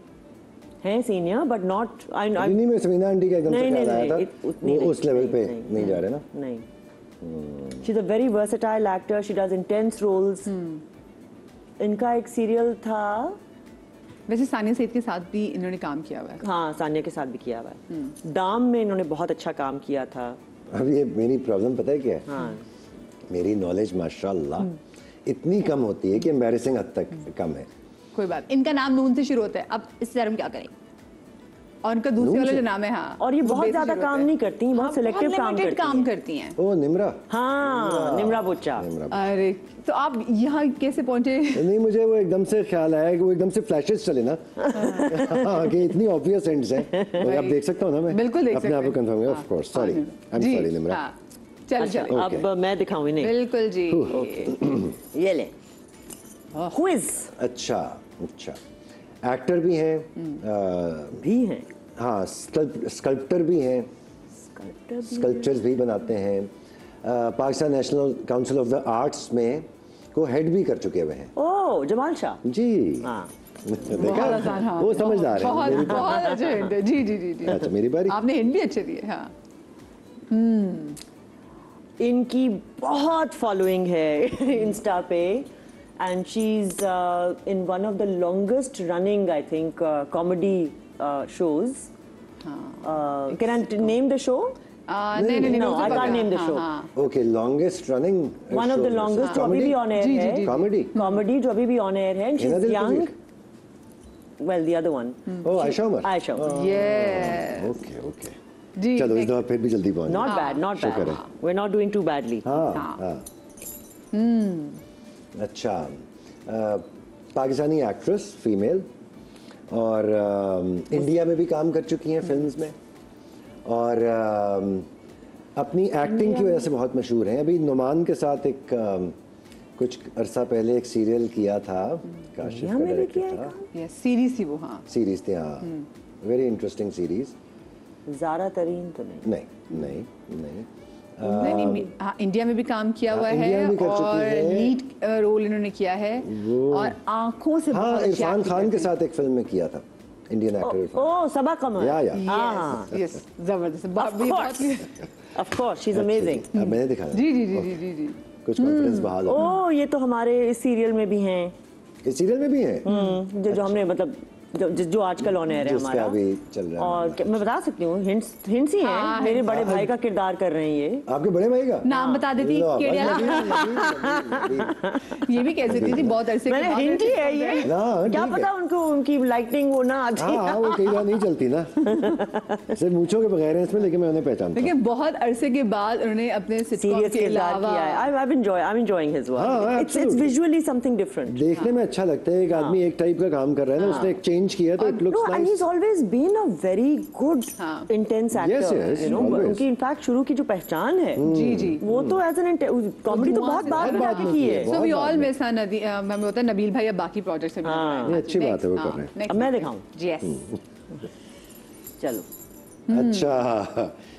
S3: हैं सीनियर बट नॉट।
S2: नहीं, मैं समीना आंटी का एकदम से ख्याल आया था, वो उस लेवल पे नहीं जा रहे ना।
S3: नहीं, She's a very versatile actor. She does intense roles. इनका एक सीरियल था,
S1: वैसे सानिया सईद के साथ भी इन्होंने काम किया हुआ है।
S3: हाँ सानिया के साथ भी किया हुआ है। दाम में इन्होंने बहुत अच्छा काम किया था।
S2: अब ये मेरी प्रॉब्लम पता है क्या है?
S3: हाँ
S2: मेरी नॉलेज माशाल्लाह इतनी कम होती है कि एम्बैरेसिंग हद तक कम है।
S1: कोई बात, इनका नाम नून से शुरू होता है, अब इससे हम क्या करें? और उनका दूसरे वाला जो नाम है, हाँ,
S3: और ये
S1: वो
S3: बहुत
S1: बे से
S3: ज्यादा
S1: शुरू
S3: काम
S1: होता है।
S3: नहीं करती, बहुत सिलेक्टिव काम
S1: limited
S3: करती
S1: काम
S3: हैं।
S1: करती हैं।
S2: ओ निम्रा।
S3: हाँ निम्रा बुच्चा।
S1: अरे तो आप यहाँ कैसे पहुंचे?
S2: नहीं, मुझे वो एकदम से ख्याल आया कि वो एकदम से फ्लैशेस चले ना हाँ, कि इतनी ऑब्वियस एंड्स हैं। तो आप देख सकता हूँ ना मैं?
S1: बिल्कुल देख
S2: अपने आप को
S1: सकते हैं।
S2: कंफर्म है। Of course, sorry, I am
S1: जी,
S2: सॉरी निम्रा।
S1: हाँ, चल
S3: अच्छा,
S1: चल,
S3: अब मैं दिखाऊं इन्हें।
S1: बिल्कुल जी।
S3: ये ले। Who is?
S2: अच्छा अच्छा, एक्टर भी हैं,
S3: भी हैं।
S2: हाँ, स्कल्प्टर भी हैं, स्कल्पचर्स भी बनाते हैं। Pakistan national council of the arts में को हेड भी कर चुके हुए हैं।
S3: ओह जमाल शाह।
S2: जी
S3: हाँ
S2: देखा,
S1: बहुत आसान, हाँ,
S2: वो समझदार है।
S1: बहुत बहुत अच्छा हिंट है। जी जी जी जी।
S2: अच्छा, मेरी बारी।
S1: आपने हिंट भी अच्छे दिए। हाँ,
S3: इनकी बहुत फॉलोइंग है इंस्टा पे, and she is in one of the longest running I think comedy shows. Can I name the show?
S1: नहीं नहीं
S3: No,
S1: नहीं,
S3: I can't name the show.
S2: Okay, longest running
S3: One of the longest जो अभी भी on air
S1: जी, जी,
S3: है।
S1: जी।
S2: Comedy.
S3: Comedy जो अभी भी on air है, and she's
S2: Hina Dil
S3: young.
S2: Kazir।
S3: Well, the other one.
S2: Oh Ayesha Umar.
S3: Aisha.
S1: Yes.
S2: Okay okay,
S1: जी,
S2: चलो इस
S1: next.
S2: दफा फिर भी जल्दी पहुंच
S3: Not bad, not
S2: शुक्र
S3: bad.
S2: है।
S3: We're not doing too badly.
S2: हाँ हाँ। अच्छा, पाकिस्तानी एक्ट्रेस फीमेल, और इंडिया में भी काम कर चुकी हैं फिल्म्स में, और अपनी एक्टिंग की वजह से बहुत मशहूर हैं। अभी नुमान के साथ एक कुछ अरसा पहले एक सीरियल किया था, काशिफ का
S3: में भी
S2: डायरेक्टर
S3: किया है
S2: था,
S1: Yes, सीरीज थी वो। हाँ,
S2: सीरीज थी, हाँ, वेरी इंटरेस्टिंग सीरीज।
S3: ज़ारा तरीन तो नहीं।
S2: नहीं नहीं नहीं,
S1: नहीं नहीं, हाँ, इंडिया में भी काम किया हुआ
S2: हाँ,
S1: है,
S2: इंडिया में भी कर चुकी
S1: और
S2: है।
S1: लीड रोल इन्होंने किया है, और आंखों से
S2: हाँ,
S1: बहुत अच्छी
S2: इरफान
S1: acting
S2: खान के
S1: करती हैं।
S2: साथ एक फिल्म में किया था, इंडियन एक्टर इरफान।
S3: ओह सबा कमर।
S2: या
S3: हाँ
S1: Yes, जबरदस्त।
S3: Of course. Of course, she's amazing.
S2: अब मैंने दिखाया
S1: जी जी जी जी जी जी।
S2: कुछ कॉन्फिडेंस बहाल हो।
S3: ओह ये तो हमारे इस सीरियल में भी हैं।
S2: इस सीरियल में भी है
S3: जो हमने मतलब जो आजकल ऑन एयर है
S2: जिसका
S3: हमारा।
S2: अभी चल रहा है।
S3: और मैं बता सकती हूँ, हिंट्स हिंट्स ही हैं।
S1: हाँ,
S3: मेरे
S1: hints।
S3: बड़े भाई का किरदार कर रहे हैं ये।
S2: आपके बड़े भाई का
S1: नाम बता देती
S2: लो, भाई,
S1: केडिया,
S2: नबील।
S1: ये भी कह सकती थी बहुत अरसे के
S3: मैंने
S1: बाद।
S3: हिंट लिया है ये।
S2: ना,
S3: क्या
S2: ठीक
S3: पता
S2: है।
S3: उनको उनकी लाइटिंग वो ना आती
S2: हाँ, वो कई बार नहीं चलती ना, सिर्फ मूंछों के बगैर है इसमें, लेकिन मैं उन्हें पहचानता हूँ।
S1: देखिए बहुत अरसे के बाद उन्होंने अपने सिटकॉम
S3: सीरियस
S1: के
S3: किरदार
S1: अलावा
S3: किया है। I'm enjoying his work.
S2: हाँ,
S3: It's
S2: absolutely।
S3: visually something different.
S2: देखने में अच्छा लगता है, एक आदमी एक टाइप का काम कर रहा है ना, उसने एक चेंज किया तो it
S3: No,
S2: looks
S3: and he's
S2: nice.
S3: always been a very good,
S1: हाँ।
S3: intense actor.
S2: Yes, yes,
S3: you know,
S2: always।
S3: उनकी इनफैक्ट शुरू की जो पहचान है,
S1: जी जी।
S3: वो तो एज एन कॉमेडी तो बहुत बाद में
S2: बहुत
S3: जाके
S2: बाद
S3: की
S2: में
S3: है।
S2: की
S1: सो वी
S2: बहुत
S1: ऑल
S2: बाद
S1: मिस हमें होता है नबील भाई अब बाकी प्रोजेक्ट्स में भी
S3: हाँ।
S1: लग रहे हैं।
S2: नहीं, अच्छी बात है, वो
S1: Next,
S2: कर रहे हैं।
S1: हाँ,
S3: अब मैं दिखाऊं।
S1: Yes।
S3: चलो
S2: अच्छा,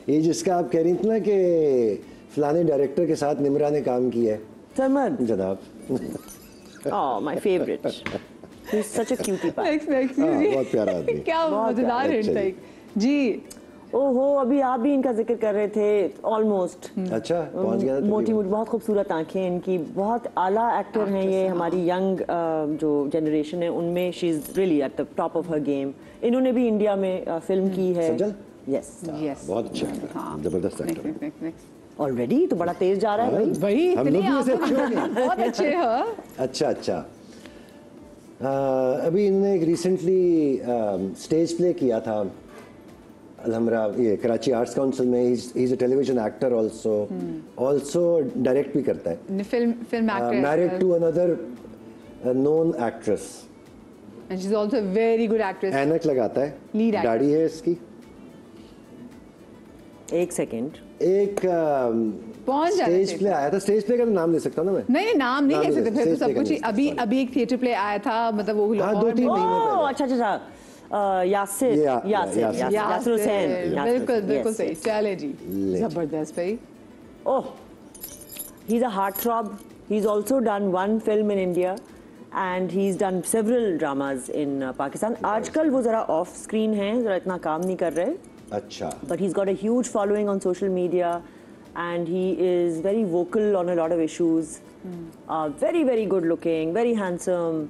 S2: ये जिसका आप कह रही थी ना कि फलाने डायरेक्टर के साथ निम्रा ने काम किया है,
S3: सरमद,
S2: जनाब।
S3: oh my favorite. He's such a cutie pie.
S1: Next
S2: हाँ, बहुत प्यारा आदमी।
S1: क्या
S3: बहुत
S1: मजेदार
S2: प्यारा।
S1: हिंट है जी।
S3: ओहो, अभी आप भी इनका जिक्र कर रहे थे ऑलमोस्ट।
S2: अच्छा, पहुंच गया था
S3: मोटी
S2: तकरीबन।
S3: मोटी बहुत खूबसूरत आंखें इनकी, बहुत आला एक्टर हैं ये। हमारी यंग जो जनरेशन है उनमें she is really at the top of her game. इन्होंने भी इंडिया में फिल्म की है।
S2: सजल?
S3: Yes
S1: Yes।
S2: बहुत अच्छा एक्टर है, जबरदस्त एक्टर है।
S1: नेक्स्ट
S3: ऑलरेडी तो बड़ा तेज जा रहा है भाई।
S1: भाई
S2: हम
S1: इतने
S2: लोग भी
S1: आप
S2: ऐसे अच्छे हो गए।
S1: बहुत अच्छे हैं।
S2: अच्छा अच्छा, अभी इन्होंने एक रिसेंटली स्टेज प्ले किया था अलहमरा, ये कराची आर्ट्स काउंसिल में। He is a television actor also direct भी करता है।
S1: Film actor,
S2: married to another known actress,
S1: and she is also a very good actress.
S2: ऐनक लगाता है,
S1: Lead actor।
S2: दाढ़ी है इसकी।
S3: एक सेकेंड,
S2: एक
S1: पहुंच जाना
S2: स्टेज
S1: चाहिए।
S2: प्ले आया था, स्टेज प्ले का तो नाम ले सकता हूँ ना मैं।
S1: नहीं नाम नहीं
S2: नाम
S1: कह
S2: नहीं
S1: सकते,
S2: ले
S1: फिर तो
S2: सकते,
S1: सब कुछ ही।
S2: स्टेज
S1: अभी
S2: प्ले
S1: अभी एक थिएटर प्ले आया था, मतलब वो
S2: हाँ,
S1: लाहौर
S2: 2-3
S1: में।
S2: महीने पहले।
S3: ओह अच्छा अच्छा, यासिर यासिर हुसैन।
S1: बिल्कुल बिल्कुल
S3: Yes,
S1: सही।
S3: yes।
S1: चले जी,
S2: ले।
S1: जबरदस्त भाई।
S3: Oh, he's a heartthrob. He's also done one film in India, and he's done several dramas in Pakistan. आजकल वो जरा off screen हैं, जरा इतना काम नहीं कर रहे.
S2: अच्छा,
S3: But he's got a huge following on social media. and he is very vocal on a lot of issues. Very very good looking, very handsome.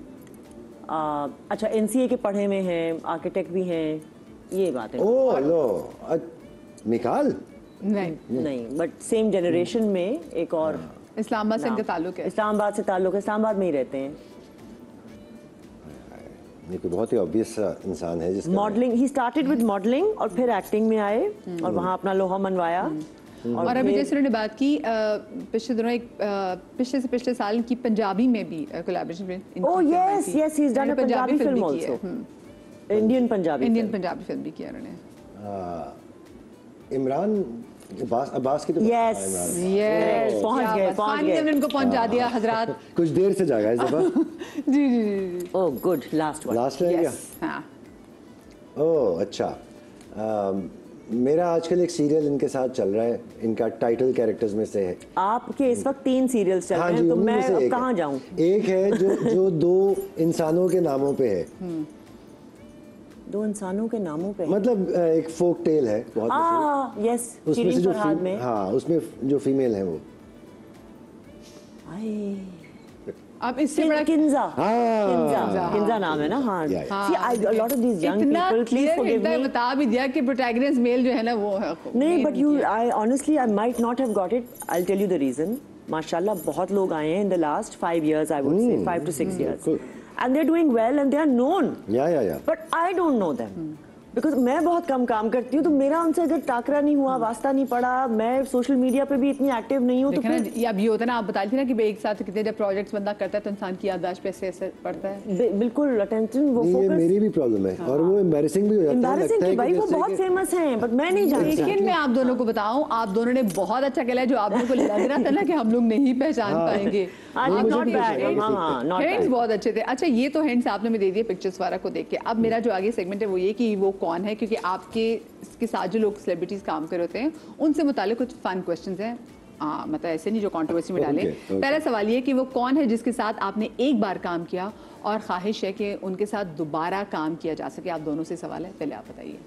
S3: अच्छा NCA के पढ़े में हैं, आर्किटेक्ट भी हैं, ये बात है.
S2: ओह लो, निकाल
S1: नहीं,
S3: बट सेम जनरेशन में एक और
S1: इस्लामाबाद से इनका ताल्लुक है।
S3: इस्लामाबाद से ताल्लुक है, इस्लामाबाद में ही रहते हैं।
S2: ये कोई बहुत ही ऑब्वियस इंसान है जिसका
S3: modelling, he started with modelling और फिर एक्टिंग में आए और वहाँ अपना लोहा मनवाया।
S1: और अभी जैसे उन्होंने बात की पिछले दिनों एक पिछले से पिछले साल की पंजाबी में भी collaboration.
S3: Oh yes yes, he is done a Punjabi film also, Indian Punjabi
S1: film भी किया उन्होंने।
S2: इमरान अब्बास की तो
S3: यस यस पहुंच गए
S1: हमने उनको पहुंचा दिया हजरात।
S2: कुछ देर से जागा इस दफा।
S1: जी जी जी।
S3: ओह गुड, लास्ट
S2: रह गया।
S1: हाँ।
S2: ओह अच्छा, मेरा आजकल एक सीरियल इनके साथ चल रहा है, इनका टाइटल कैरेक्टर्स में से है।
S3: आपके इस वक्त 3 सीरियल्स चल रहे हैं, तो मैं अब कहाँ जाऊँ?
S2: एक है जो 2 इंसानों के नामों पे है।
S3: 2 इंसानों के नामों पे,
S2: मतलब एक फोक टेल है बहुत मशहूर।
S3: यस,
S2: उसमें से जो
S3: में
S2: हाँ, उसमें जो फीमेल है वो
S1: अब इससे बड़ा
S3: किंजा नाम है ना। हाँ see a lot of these young people, please forgive me,
S1: बता भी दिया कि प्रोटैगनिस्ट मेल जो है ना वो है।
S3: नहीं, but you I honestly I might not have got it. I'll tell you the reason. माशाल्लाह बहुत लोग आए हैं in the last 5 years, I would say 5 to 6 years, and they're doing well and they are known.
S2: Yeah.
S3: But I don't know them. Because मैं बहुत कम काम करती हूँ, तो मेरा उनसे अगर टाकरा नहीं हुआ, वास्ता नहीं पड़ा, मैं सोशल मीडिया पे भी इतनी एक्टिव नहीं हूँ, तो फिर
S1: अब ये होता है ना, आप बता रही थी ना कि एक साथ कितने जब प्रोजेक्ट्स बंदा करता है तो इंसान की याददाश्त पे ऐसे असर पड़ता है।
S3: बिल्कुल अटेंशन वो फोकस,
S2: ये मेरी भी प्रॉब्लम है और वो एम्बैरेसिंग भी हो जाता है।
S3: एम्बैरेसिंग कि भाई वो बहुत फेमस हैं, बट मैं नहीं जानती।
S1: लेकिन मैं आप दोनों को बताऊं, आप दोनों ने बहुत अच्छा खेला है, जो आप लोगों को लग रहा था ना कि हम लोग नहीं पहचान पाएंगे। हिंट्स बहुत अच्छे थे। अच्छा, ये तो हिंट्स आपने में दे दिए पिक्चर्स वाला को देख के। अब मेरा जो आगे सेगमेंट है वो ये कि वो कौन है, क्योंकि आपके इसके साथ जो लोग सेलिब्रिटीज काम कर रहे होते हैं उनसे मुतालिक कुछ फन क्वेश्चंस हैं। मतलब ऐसे नहीं जो कंट्रोवर्सी में डाले। पहला सवाल ये कि वो कौन है जिसके साथ आपने एक बार काम किया और ख्वाहिश है कि उनके साथ दोबारा काम किया जा सके। आप दोनों से सवाल है, पहले आप बताइए।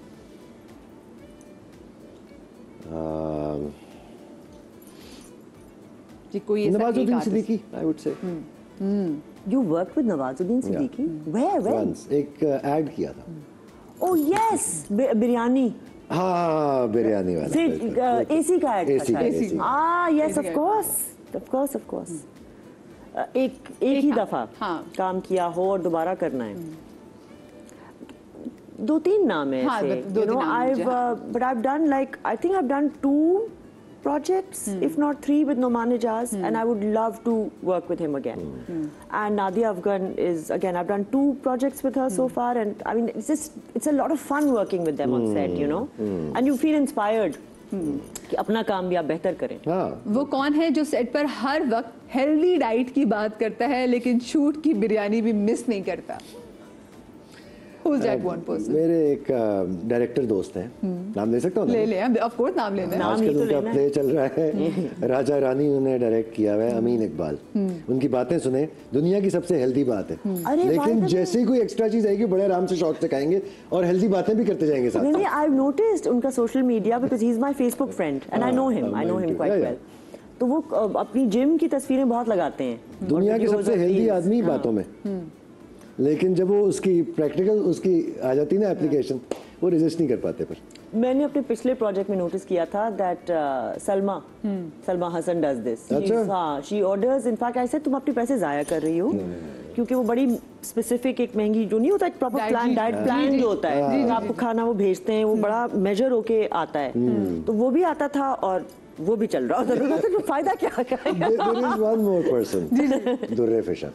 S2: Nawazuddin Siddiqui, I would say.
S3: You worked with Nawazuddin Siddiqui? Where?
S2: Once, एक ऐड किया था।
S3: Oh yes, biryani.
S2: हाँ, बिरयानी वाला।
S3: फिर एसी का ऐड था। Yes, of course. एक ही दफा काम किया हो और दोबारा करना है। 2-3 नाम है ऐसे। You know, but I've done like, I think I've done 2 projects, if not 3, with Noman Ijaz, and I would love to work with him again. And Nadia Afghan is, again, I've done 2 projects with her so far, and I mean, it's a lot of fun working with them on set, you know, and you feel inspired कि अपना काम भी आप बेहतर करें।
S1: वो कौन है जो सेट पर हर वक्त हेल्दी डाइट की बात करता है लेकिन शूट की बिरयानी भी मिस नहीं करता? Who's that one person?
S2: मेरे एक डायरेक्टर दोस्त हैं, नाम ले सकता हूँ?
S1: ले ले, ऑफ कोर्स नाम लेना है।
S2: आजकल उनका प्ले चल रहा है राजा रानी, उन्हें डायरेक्ट किया हुआ है अमीन इकबाल। उनकी बातें सुने, दुनिया की सबसे हेल्दी बात है, लेकिन जैसे ही कोई एक्स्ट्रा चीज आएगी बड़े आराम से शौक से खाएंगे और हेल्दी बातें भी करते जाएंगे साथ।
S3: नहीं, I've noticed उनका social media, because he's my Facebook friend and I know him quite well. तो वो अपनी जिम की तस्वीरें बहुत लगाते हैं।
S2: दुनिया के सबसे हेल्दी आदमी बातों में, लेकिन जब वो उसकी प्रैक्टिकल उसकी आ जाती ना एप्लीकेशन, वो रेजिस्ट नहीं कर पाते। पर मैंने
S3: अपने पिछले प्रोजेक्ट में नोटिस किया था that Salma Hasan does this. हाँ, she orders, in fact I said तुम अपने पैसे जाया कर रही हो, क्योंकि वो बड़ी स्पेसिफिक एक महंगी जो नहीं होता, एक प्रॉपर प्लान, डाइट प्लान जो होता है, आपको खाना वो भेजते हैं, वो बड़ा मेजर होके आता है, तो वो भी आता था और वो भी चल रहा होता था। फायदा क्या है?
S2: There is one more person, Durre Fishar.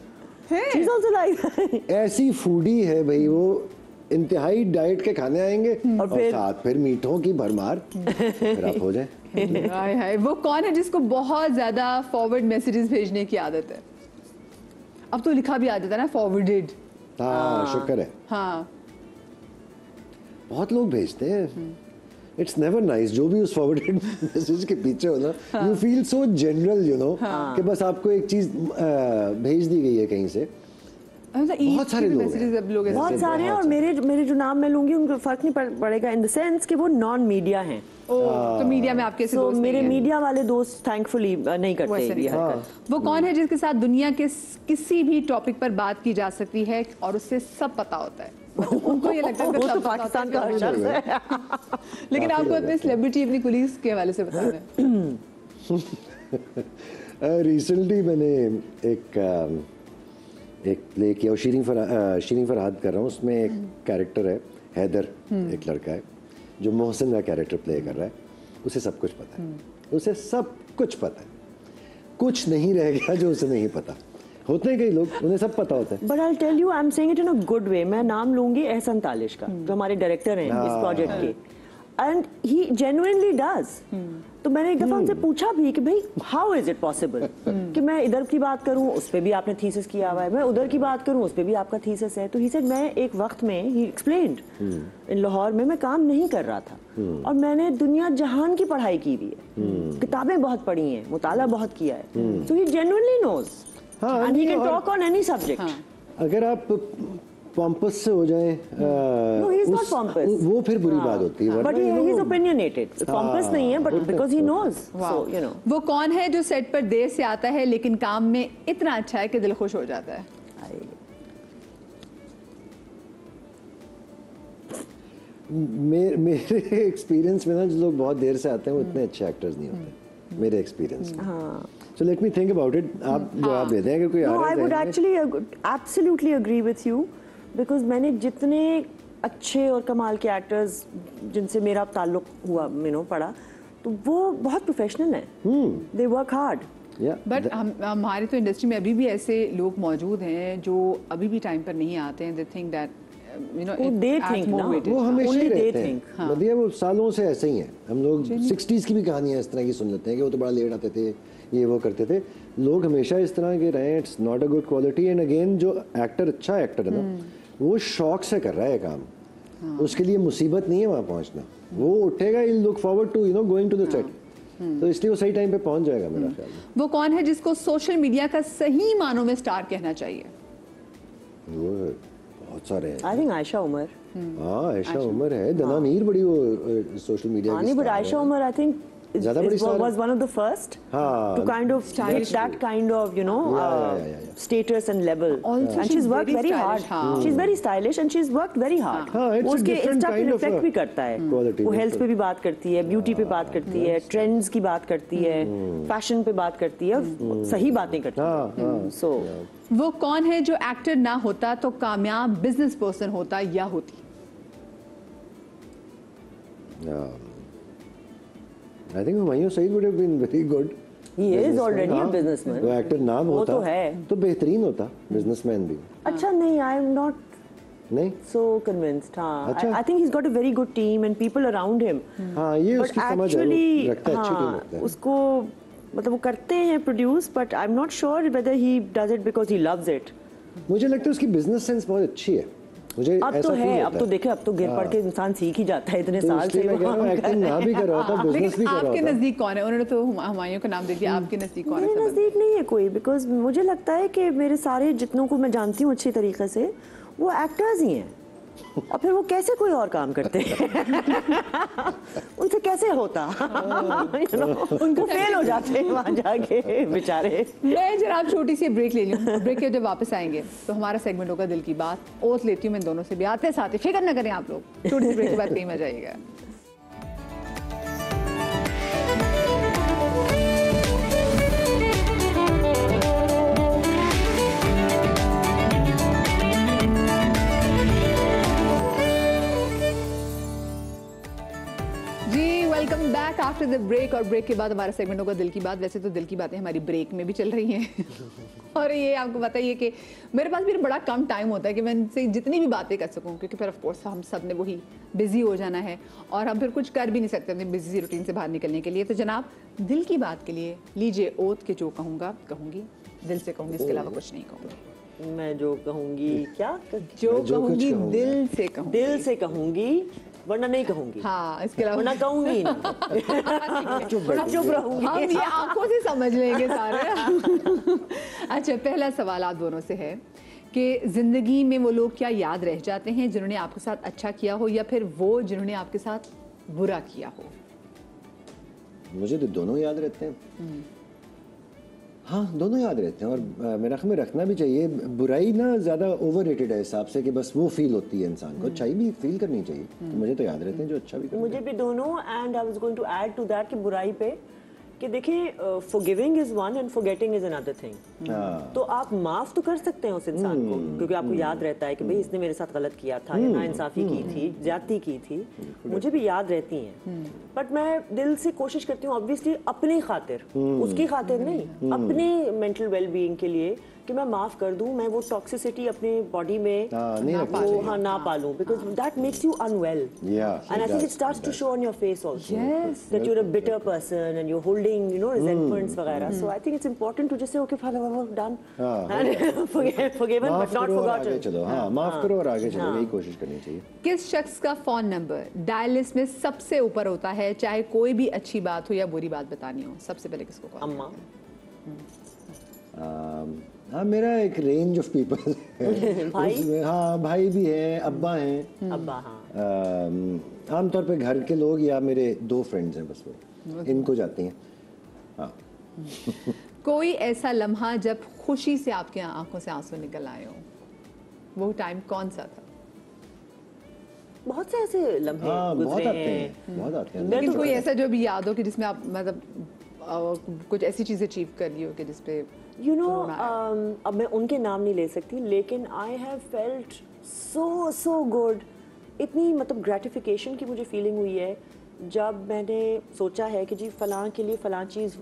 S3: She's also like
S2: ऐसी फूडी है भाई, वो इंतहाई डाइट के खाने आएंगे और साथ फिर मीठों की भरमार, फिर आप हो जाए।
S1: हाय, वो कौन है जिसको बहुत ज्यादा फॉरवर्ड मैसेजेस भेजने की आदत है? अब तो लिखा भी आ जाता है ना, फॉरवर्डेड।
S2: हाँ, शुक्र है।
S1: हाँ,
S2: बहुत लोग भेजते हैं। इट्स नेवर नाइस, जो भी उस फॉरवर्डेड मैसेज के पीछे हो ना, you feel so general, you know, कि बस आपको एक चीज भेज दी गई है कहीं से, बहुत सारे लोग हैं।
S3: बहुत सारे हैं, और मेरे जो नाम मैं लूंगी उनको फर्क नहीं पड़ेगा इन द सेंस कि वो नॉन मीडिया हैं।
S1: तो मीडिया में आपके
S3: तो मेरे मीडिया वाले दोस्त थैंकफुली नहीं करते ये हरकत।
S1: वो कौन है जिसके साथ दुनिया के किसी भी टॉपिक पर बात की जा सकती है और उससे सब पता होता है? उनको ये लगता है कि सब
S3: पाकिस्तान का हर शख्स है।
S1: लेकिन आपको अपने सेलिब्रिटी अपनी कुलीग्स के हवाले से बताना है।
S2: रिसेंटली मैंने एक प्ले किया, शीरीन फरहाद कर रहा हूँ, उसमें एक कैरेक्टर है हैदर, एक लड़का है जो मोहसिन का कैरेक्टर प्ले कर रहा है। उसे सब कुछ पता है, उसे सब कुछ पता है, कुछ नहीं रह गया जो उसे नहीं पता। होते हैं कई लोग, उन्हें सब पता होता है।
S3: But I tell you, I am saying it in a good way. मैं नाम लूंगी एहसन तालिश का, जो हमारे डायरेक्टर हैं इस प्रोजेक्ट के, एंड ही जेन्युइनली डज। तो मैंने एक दफा उनसे पूछा भी कि भाई हाउ इज इट पॉसिबल कि मैं इधर की बात करूं उस पे भी आपने थीसिस किया हुआ है, मैं उधर की बात करूं उस पे भी आपका थीसिस है। तो ही सेड मैं एक वक्त में, ही एक्सप्लेन्ड, इन लाहौर में मैं काम नहीं कर रहा था और मैंने दुनिया जहान की पढ़ाई की हुई है, किताबें बहुत पढ़ी हैं, मुताला बहुत किया है। So he genuinely knows and he can talk on any subject.
S2: अगर आप पॉम्पस से हो जाए,
S3: No, he is not pompous.
S2: वो फिर बुरी बात होती है।
S3: But he is opinionated. Pompous नहीं है, but because he knows. So you know.
S1: वो कौन है जो सेट पर देर से आता है लेकिन काम में इतना अच्छा है कि दिल खुश हो जाता है?
S2: मेरे एक्सपीरियंस में ना, जो लोग बहुत देर से आते हैं वो इतने अच्छे एक्टर्स नहीं होते, मेरे एक्सपीरियंस में। So let me think about it. आप जवाब देते हैं कि कोई आ रहा है?
S3: No, I would actually absolutely agree with you, because मैंने जितने अच्छे और कमाल के एक्टर्स जिनसे मेरा ताल्लुक हुआ, पड़ा, तो वो बहुत प्रोफेशनल हैं। They work hard.
S1: बट हमारी तो इंडस्ट्री में अभी भी ऐसे लोग मौजूद हैं जो अभी भी टाइम पर नहीं आते हैं। They think that
S2: वो हमेशा ही रहते हैं, मतलब वो सालों से ऐसे ही हैं। हम लोग 60s की भी कहानियां इस तरह की सुन लेते हैं कि वो तो बड़ा लेट आते थे, ये वो करते थे। लोग हमेशा इस तरह के रहे हैं। It's not a good quality. And again, जो एक्टर अच्छा एक्टर है ना, वो शौक से कर रहा है काम, उसके लिए मुसीबत नहीं है वहाँ पहुँचना। वो उठेगा, he look forward to going to the set, तो इसलिए वो सही टाइम पे पहुँच जाएगा मेरा ख्याल में।
S1: वो कौन है जिसको सोशल मीडिया का सही मानों में स्टार कहना चाहिए?
S2: वो बहुत सारे हैं।
S3: I think Ayesha Umar.
S2: हाँ, आयशा उमर है। दनानीर बड़ी वो सोशल मीडिया की।
S3: But Ayesha Omar I think was one of the first to kind of get that kind of status and level.
S1: Also,
S3: and she's worked very hard. She's very stylish and she's worked very hard.
S2: वो
S3: उसके Insta पे reflect भी करता है, वो health पे भी बात करती है, ब्यूटी पे बात करती है, ट्रेंड्स की बात करती है, फैशन पे बात करती है, सही बातें करती है। So
S1: वो कौन है जो एक्टर ना होता तो कामयाब बिजनेस पर्सन होता या होती?
S2: I think Humayun Saeed would have been very good.
S3: He is already a businessman.
S2: वो एक्टर ना होता
S3: तो है,
S2: तो बेहतरीन होता बिजनेसमैन भी।
S3: अच्छा नहीं, I am not so convinced. हाँ, I think he's got a very good team and people around him.
S2: हाँ, ये उसकी समझ है, वो रखता है, अच्छी टीम रखता है।
S3: उसको मतलब वो करते हैं produce, but I'm not sure whether he does it because he loves it.
S2: मुझे लगता है उसकी बिजनेस सेंस बहुत अच्छी है। मुझे
S3: अब तो है, अब तो देखे, अब तो गिर पड़ के इंसान सीख ही जाता है इतने साल से।
S2: एक्टिंग ना भी कर रहा था, बिजनेस भी कर रहा था।
S1: आपके नजदीक कौन है? उन्होंने तो हुमायूं का नाम दे दिया, आपके नजदीक कौन है?
S3: मेरे नजदीक नहीं है कोई, बिकॉज मुझे लगता है कि मेरे सारे जितनों को मैं जानती हूँ अच्छी तरीके से, वो एक्टर्स ही हैं। और फिर वो कैसे कोई और काम करते हैं? उनसे कैसे होता? उनको फेल हो जाते हैं वहां जाके बेचारे।
S1: मैं जरा आप छोटी सी ब्रेक ले लूं। ब्रेक के जब वापस आएंगे तो हमारा सेगमेंट होगा दिल की बात। ओथ लेती हूँ मैं दोनों से भी, आते साथ ही फिक्र न करें आप लोग। छोटी सी ब्रेक के बाद कहीं मजा आएगा। Welcome back after the break. और ब्रेक के बाद हमारा सेगमेंट होगा दिल की बात। वैसे तो दिल की बातें हमारी ब्रेक में भी चल रही हैं और ये आपको बताइए कि मेरे पास भी बड़ा कम टाइम होता है कि मैं इनसे जितनी भी बातें कर सकूं, क्योंकि फिर ऑफ कोर्स हम सब ने वही बिजी हो जाना है और हम फिर कुछ कर भी नहीं सकते अपने बिजी रूटीन से बाहर निकलने के लिए। तो जनाब, दिल की बात के लिए लीजिए ओथ के जो कहूँगी दिल से कहूँगी, इसके अलावा कुछ नहीं कहूँगी।
S3: मैं जो कहूँगी, क्या
S1: जो कहूँगी दिल से कहूँगी,
S3: दिल से कहूँगी, वरना नहीं कहूंगी।
S1: हाँ, इसके अलावा
S3: वरना कहूंगी नहीं। चुप रहूंगी।
S1: हम ये आंखों से समझ लेंगे सारे। अच्छा, पहला सवाल आप दोनों से है कि ज़िंदगी में वो लोग क्या याद रह जाते हैं जिन्होंने आपके साथ अच्छा किया हो, या फिर वो जिन्होंने आपके साथ बुरा किया हो?
S2: मुझे तो दोनों याद रहते हैं। हाँ, दोनों याद रहते हैं, और मेरा ख्याल में रखना भी चाहिए। बुराई ना ज़्यादा ओवररेटेड है हिसाब से, कि बस वो फील होती है इंसान को, अच्छाई भी फील करनी चाहिए। तो मुझे तो याद रहते हैं जो अच्छा भी करते हैं।
S3: मुझे भी दोनों, and I was going to add to that कि बुराई पे कि देखिए forgiving is one and forgetting is another thing. तो आप माफ तो कर सकते हैं उस इंसान को, क्योंकि आपको याद रहता है कि भाई इसने मेरे साथ गलत किया था, या नाइंसाफी की थी, ज्यादती की थी, मुझे भी याद रहती हैं। बट मैं दिल से कोशिश करती हूँ ऑब्वियसली अपनी खातिर, उसकी खातिर नहीं, अपने मेंटल वेलबीइंग के लिए, कि मैं माफ कर दूं, मैं वो टॉक्सिसिटी अपने बॉडी में ना पालूं, because that makes you unwell, and I think it starts to show on your face also that you are a bitter person and you are holding, you know, resentments वगैरह। So I think it's important to just say okay done and forgiven but not forgotten.
S2: चलो, हाँ, माफ करो और आगे चलो, यही कोशिश करनी चाहिए।
S1: किस शख्स का फोन नंबर डायल लिस्ट में सबसे ऊपर होता है, चाहे कोई भी अच्छी बात हो या बुरी बात बतानी हो? सबसे पहले किसको कॉल?
S3: अम्मा।
S2: हाँ, मेरा एक रेंज ऑफ पीपल है।
S3: भाई?
S2: हाँ, भाई भी हैं, अब्बा हैं।
S3: अब्बा, हाँ।
S2: आमतौर पे घर के लोग या मेरे 2 फ्रेंड्स हैं, बस वो इनको जाती हैं। हाँ।
S1: कोई ऐसा लम्हा जब खुशी से आपकी आंखों से आंसू निकल आए हो, वो टाइम कौन सा था?
S3: बहुत से ऐसे लम्हे
S2: बहुत
S3: गुजरे
S2: आते
S3: हैं।
S2: हैं, बहुत आते हैं।
S1: लेकिन कोई ऐसा जो भी याद हो कि जिसमें आप मतलब कुछ ऐसी चीजें अचीव कर ली हो कि जिसपे
S3: यू नो, अब मैं उनके नाम नहीं ले सकती, लेकिन I have felt so good, इतनी मतलब ग्रेटिफिकेशन की मुझे फीलिंग हुई है जब मैंने सोचा है कि जी फलां के लिए फलां चीज़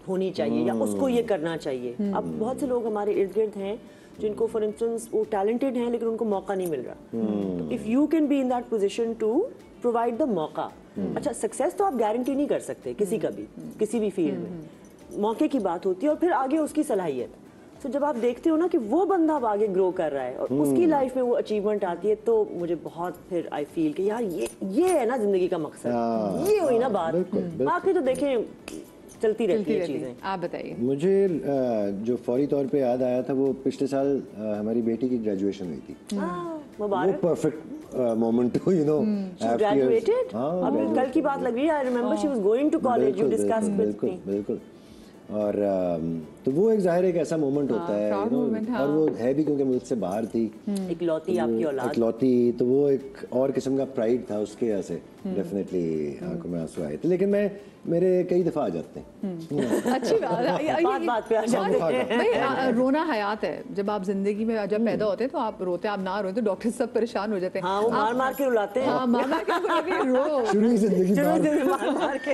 S3: होनी चाहिए, या उसको ये करना चाहिए। अब बहुत से लोग हमारे इर्द गिर्द हैं जिनको फॉर इंस्टेंस वो टैलेंटेड हैं लेकिन उनको मौका नहीं मिल रहा। If you can be in that position to provide the मौका, अच्छा सक्सेस तो आप गारंटी नहीं कर सकते किसी का भी, किसी भी फील्ड में, मौके की बात होती है और फिर आगे उसकी सलाहियत। तो जब आप देखते हो ना कि वो बंदा अब आगे ग्रो कर रहा है और उसकी लाइफ में वो अचीवमेंट आती है, तो मुझे बहुत फिर आई फील कि यार ये है ना जिंदगी का मकसद, ये हुई ना बात। बाकी तो देखें चलती रहती है चीजें।
S1: आप बताइए।
S2: मुझे जो फौरी तौर पे याद आया था, वो पिछले साल हमारी बेटी की ग्रेजुएशन हुई थी। वो perfect moment, you know,
S3: graduated. अभी कल की बात लग रही है, I remember she was going to college, you discussed with me.
S2: बिल्कुल। और तो वो एक जाहिर एक ऐसा मोमेंट होता है, यू नो, और वो है भी क्योंकि मुझसे बाहर थी,
S3: इकलौती आपकी औलाद,
S2: इकलौती, तो वो एक और किस्म का प्राइड था उसके, ऐसे डेफिनेटली आंखों में आंसू आए थे। लेकिन मेरे कई दफा आ जाते हैं।
S1: अच्छी बात,
S3: बात पे आ जाते हैं।
S1: रोना हयात है। जब आप जिंदगी में जब पैदा होते हैं तो आप रोते, आप ना रोते तो डॉक्टर सब परेशान हो जाते हैं।
S3: हाँ, वो मार मार के रुलाते हैं।
S1: हाँ, मार मार के रो,
S2: शुरू ही जिंदगी
S3: मार मार के।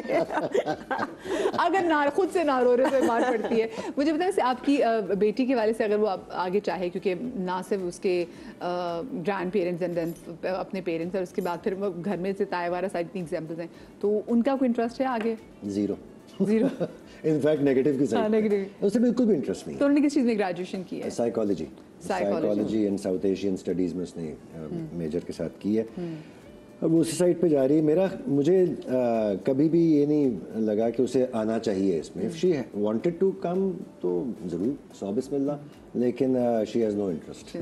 S1: अगर ना खुद से ना रो रहे तो मार पड़ती है। मुझे बताएं से आपकी बेटी के वाले से अगर वो आगे चाहे, क्योंकि ना सिर्फ उसके ग्रैंड पेरेंट्स एंड देन अपने पेरेंट्स, और उसके बाद फिर घर में से ताए वाला साइड इतनी एग्जाम्पल्स हैं, तो उनका कोई इंटरेस्ट है आगे?
S2: जीरो।
S1: इनफैक्ट
S2: नेगेटिव की साइड,
S1: नेगेटिव,
S2: उससे बिल्कुल भी इंटरेस्ट नहीं।
S1: तो उन्होंने किस चीज़ में ग्रेजुएशन की है?
S2: Psychology and south Asian studies में उसने मेजर के साथ की है। अब उसी साइड पे जा रही है। मुझे कभी भी ये नहीं लगा कि उसे आना चाहिए इसमें। If she wanted to come तो जरूर, 100 बिस्मिल्लाह, लेकिन शी हैज नो इंटरेस्ट।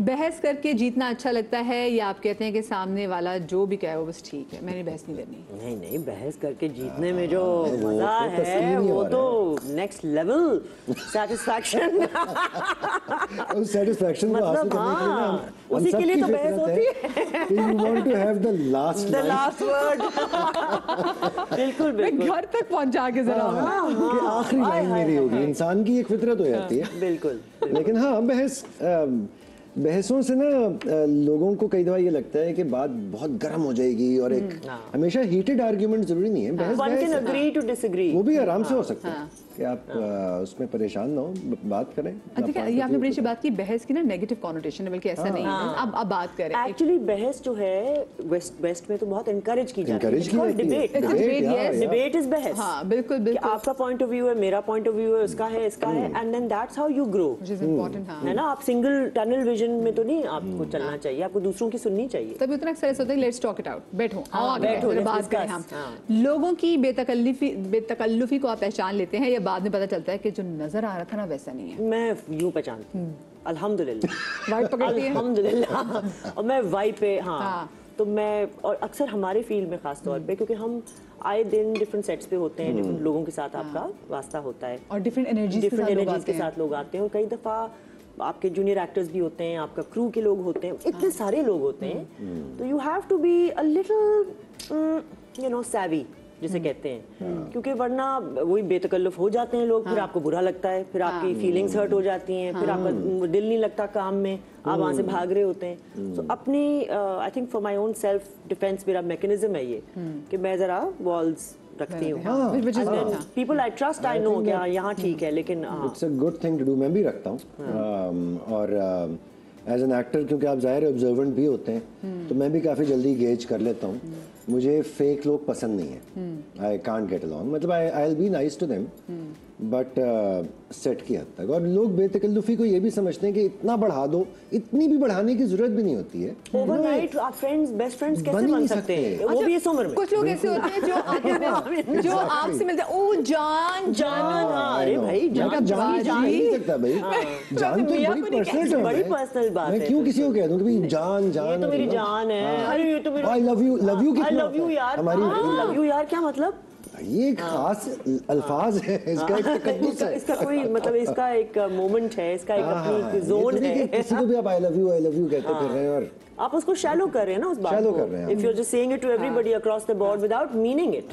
S1: बहस करके जीतना अच्छा लगता है, या आप कहते हैं कि सामने वाला जो भी कहे वो बस ठीक है, मैंने बहस नहीं करनी?
S3: नहीं, बहस करके जीतने में जो मजा है वो तो नेक्स्ट लेवल सैटिस्फैक्शन।
S2: उस सैटिस्फैक्शन को हासिल करने के लिए ना
S3: उसी के लिए तो बहस होती है।
S2: You want to have the last
S3: word। बिल्कुल।
S1: घर तक पहुंचा के जरा
S2: आखिरी लाइन मेरी होगी। इंसान की एक फितरत हो जाती है।
S3: बिल्कुल।
S2: लेकिन हाँ, बहसों से ना लोगों को कई दफा ये लगता है कि बात बहुत गर्म हो जाएगी, और एक हमेशा हीटेड आर्ग्यूमेंट जरूरी नहीं है।
S3: One can agree to disagree।
S2: वो भी आराम से हो सकता है कि आप उसमें परेशान ना हो, बात करें।
S1: ये आपने बड़ी अच्छी बात की। बहस की ना नेगेटिव कॉनोटेशन है, बल्कि ऐसा नहीं है। अब बात करें।
S3: एक्चुअली बहस जो है वेस्ट में तो बहुत एनकरेज की जाती है। डिबेट इज बहस।
S1: हाँ, बिल्कुल।
S3: आपका पॉइंट ऑफ व्यू है, मेरा पॉइंट ऑफ व्यू है, उसका है, इसका है, and then that's how you grow.
S1: Which is important.
S3: है ना, आप सिंगल टनल विजन कंपैरिजन में तो नहीं आपको चलना चाहिए, आपको दूसरों की सुननी चाहिए।
S1: तभी उतना अक्सर ऐसा होता है लेट्स टॉक इट आउट, बैठो आओ आगे
S3: बैठो,
S1: बैठो,
S3: let's
S1: बात करें
S3: discuss,
S1: हम। लोगों की बेतकल्लुफी को आप पहचान लेते हैं या बाद में पता चलता है कि जो नजर आ रहा था ना वैसा नहीं है?
S3: मैं यूं पहचानती हूँ अल्हम्दुलिल्लाह।
S1: वाइब पकड़ती है?
S3: अल्हम्दुलिल्लाह। और मैं वाइब पे हाँ,
S1: हाँ।
S3: तो मैं और अक्सर हमारे फील्ड में खास तौर पे, क्योंकि हम आए दिन डिफरेंट सेट्स पे होते हैं, डिफरेंट लोगों के साथ आपका वास्ता होता है
S1: और डिफरेंट एनर्जीज
S3: के साथ लोग आते हैं और कई दफ़ा आपके जूनियर एक्टर्स भी होते हैं, आपका क्रू के लोग होते हैं, इतने सारे लोग होते हैं, तो you have to be a little you know savvy जिसे कहते हैं, क्योंकि वरना वही बेतकल्लुफ हो जाते हैं लोग, फिर आपको बुरा लगता है, फिर आपकी फीलिंग्स हर्ट हो जाती हैं, फिर आपका दिल नहीं लगता काम में, आप वहाँ से भाग रहे होते हैं। तो अपनी I think for my own self defence मेरा मैकेनिज्म है ये कि मैं जरा वॉल्स रखती हूँ। People I trust, I know क्या यहाँ ठीक है, लेकिन
S2: it's a good thing to do. मैं भी रखता हूँ और एज एन एक्टर क्योंकि आप ज़ाहिर ऑब्जर्वेंट भी होते हैं, तो मैं भी काफ़ी जल्दी गेज कर लेता हूँ। मुझे फेक लोग पसंद नहीं है, आई कांट गेट अलॉन्ग, मतलब I will be nice to them but set की हद तक। और लोग बेतकल्लुफी को ये भी समझते हैं कि इतना बढ़ा दो, इतनी भी बढ़ाने की जरूरत भी नहीं होती है।
S3: ओवरनाइट आप फ्रेंड्स, बेस्ट फ्रेंड्स कैसे बन सकते हैं? वो भी इस उम्र में।
S1: कुछ लोग ऐसे होते हैं जो जो आपसे मिलते हैं, ओ जान
S3: जान, अरे भाई
S2: जान नहीं सकता भाई, जान तो बड़ी पर्सनल टर्म है,
S3: बड़ी पर्सनल बात है।
S2: मैं क्यों किसी को कह दूं कि भाई जान जान,
S3: ये तो मेरी जान है, अरे ये तो मेरी,
S2: I love you
S3: I love you यार,
S2: हमारी
S3: लव यू यार क्या मतलब?
S2: ये एक खास अल्फाज है, इसका एक तकद्दुस है,
S3: इसका कोई मतलब, इसका एक मोमेंट है, इसका एक अपनी जोन है।
S2: किसी को भी आप आई लव यू कहते फिर रहे हैं और
S3: आप उसको शैलो कर रहे हैं ना उस बात को। If you are just saying it to everybody across the board without meaning it.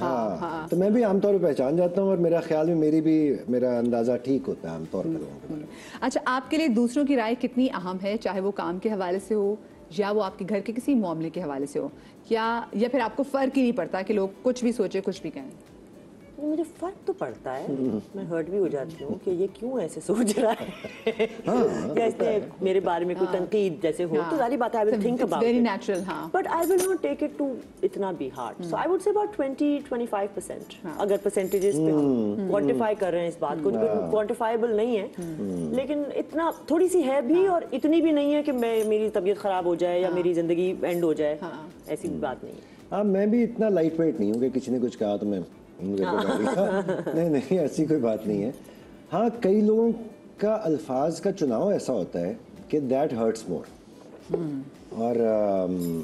S2: तो मैं भी आमतौर पर पहचान जाता हूँ और मेरा ख्याल में मेरा अंदाजा ठीक होता है आमतौर पर।
S1: अच्छा, आपके लिए दूसरों की राय कितनी अहम है, चाहे वो काम के हवाले से हो या वो आपके घर के किसी मामले के हवाले से हो, या फिर आपको फर्क ही नहीं पड़ता कि लोग कुछ भी सोचे कुछ भी कहें?
S3: मुझे फर्क तो पड़ता है, मैं हर्ट भी हो जाती हूँ कि ये क्यों ऐसे सोच रहा है या इसने मेरे बारे में कोई तनकीद जैसे हो, तो सारी बात I will think about
S1: very natural.
S3: But I will not take it to इतना भी hard, so I would say about 20-25%। अगर परसेंटेजेस पे हम क्वांटिफाई कर रहे हैं इस बात को, जो क्वांटिफाइबल नहीं है, लेकिन इतना थोड़ी सी है भी और इतनी भी नहीं है कि मेरी तबीयत खराब हो जाए या मेरी जिंदगी एंड हो जाए, ऐसी बात नहीं है।
S2: हाँ, मैं भी इतना लाइट वेट नहीं हूँ कि किसी ने कुछ कहा तो मैं नहीं, ऐसी कोई बात नहीं है। हाँ, कई लोगों का अल्फाज का चुनाव ऐसा होता है कि दैट हर्ट्स मोर, और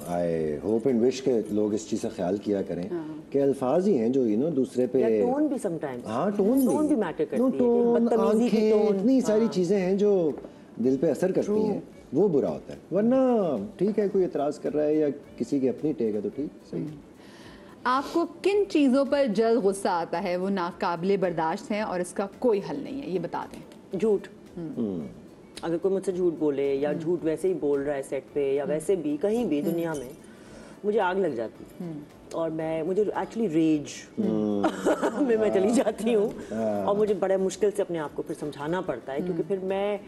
S2: आई होप एंड विश के लोग इस चीज़ का ख्याल किया करें कि अल्फाज ही हैं जो दूसरे पे,
S3: टोन भी समटाइम्स,
S2: हाँ टोन भी मैटर
S3: करती है,
S2: बदतमीजी की टोन, इतनी सारी चीज़ें हैं जो दिल पे असर करती हैं, वो बुरा होता है। वरना ठीक है, कोई एतराज कर रहा है या किसी की अपनी टेक है तो ठीक, सही।
S1: आपको किन चीज़ों पर जल्द गुस्सा आता है, वो नाकाबिले बर्दाश्त हैं और इसका कोई हल नहीं है, ये बता दें?
S3: झूठ। अगर कोई मुझसे झूठ बोले या झूठ वैसे ही बोल रहा है सेट पे या वैसे भी कहीं भी दुनिया में, मुझे आग लग जाती है और मुझे एक्चुअली रेज में मैं चली जाती हूँ और मुझे बड़े मुश्किल से अपने आप को फिर समझाना पड़ता है, क्योंकि फिर मैं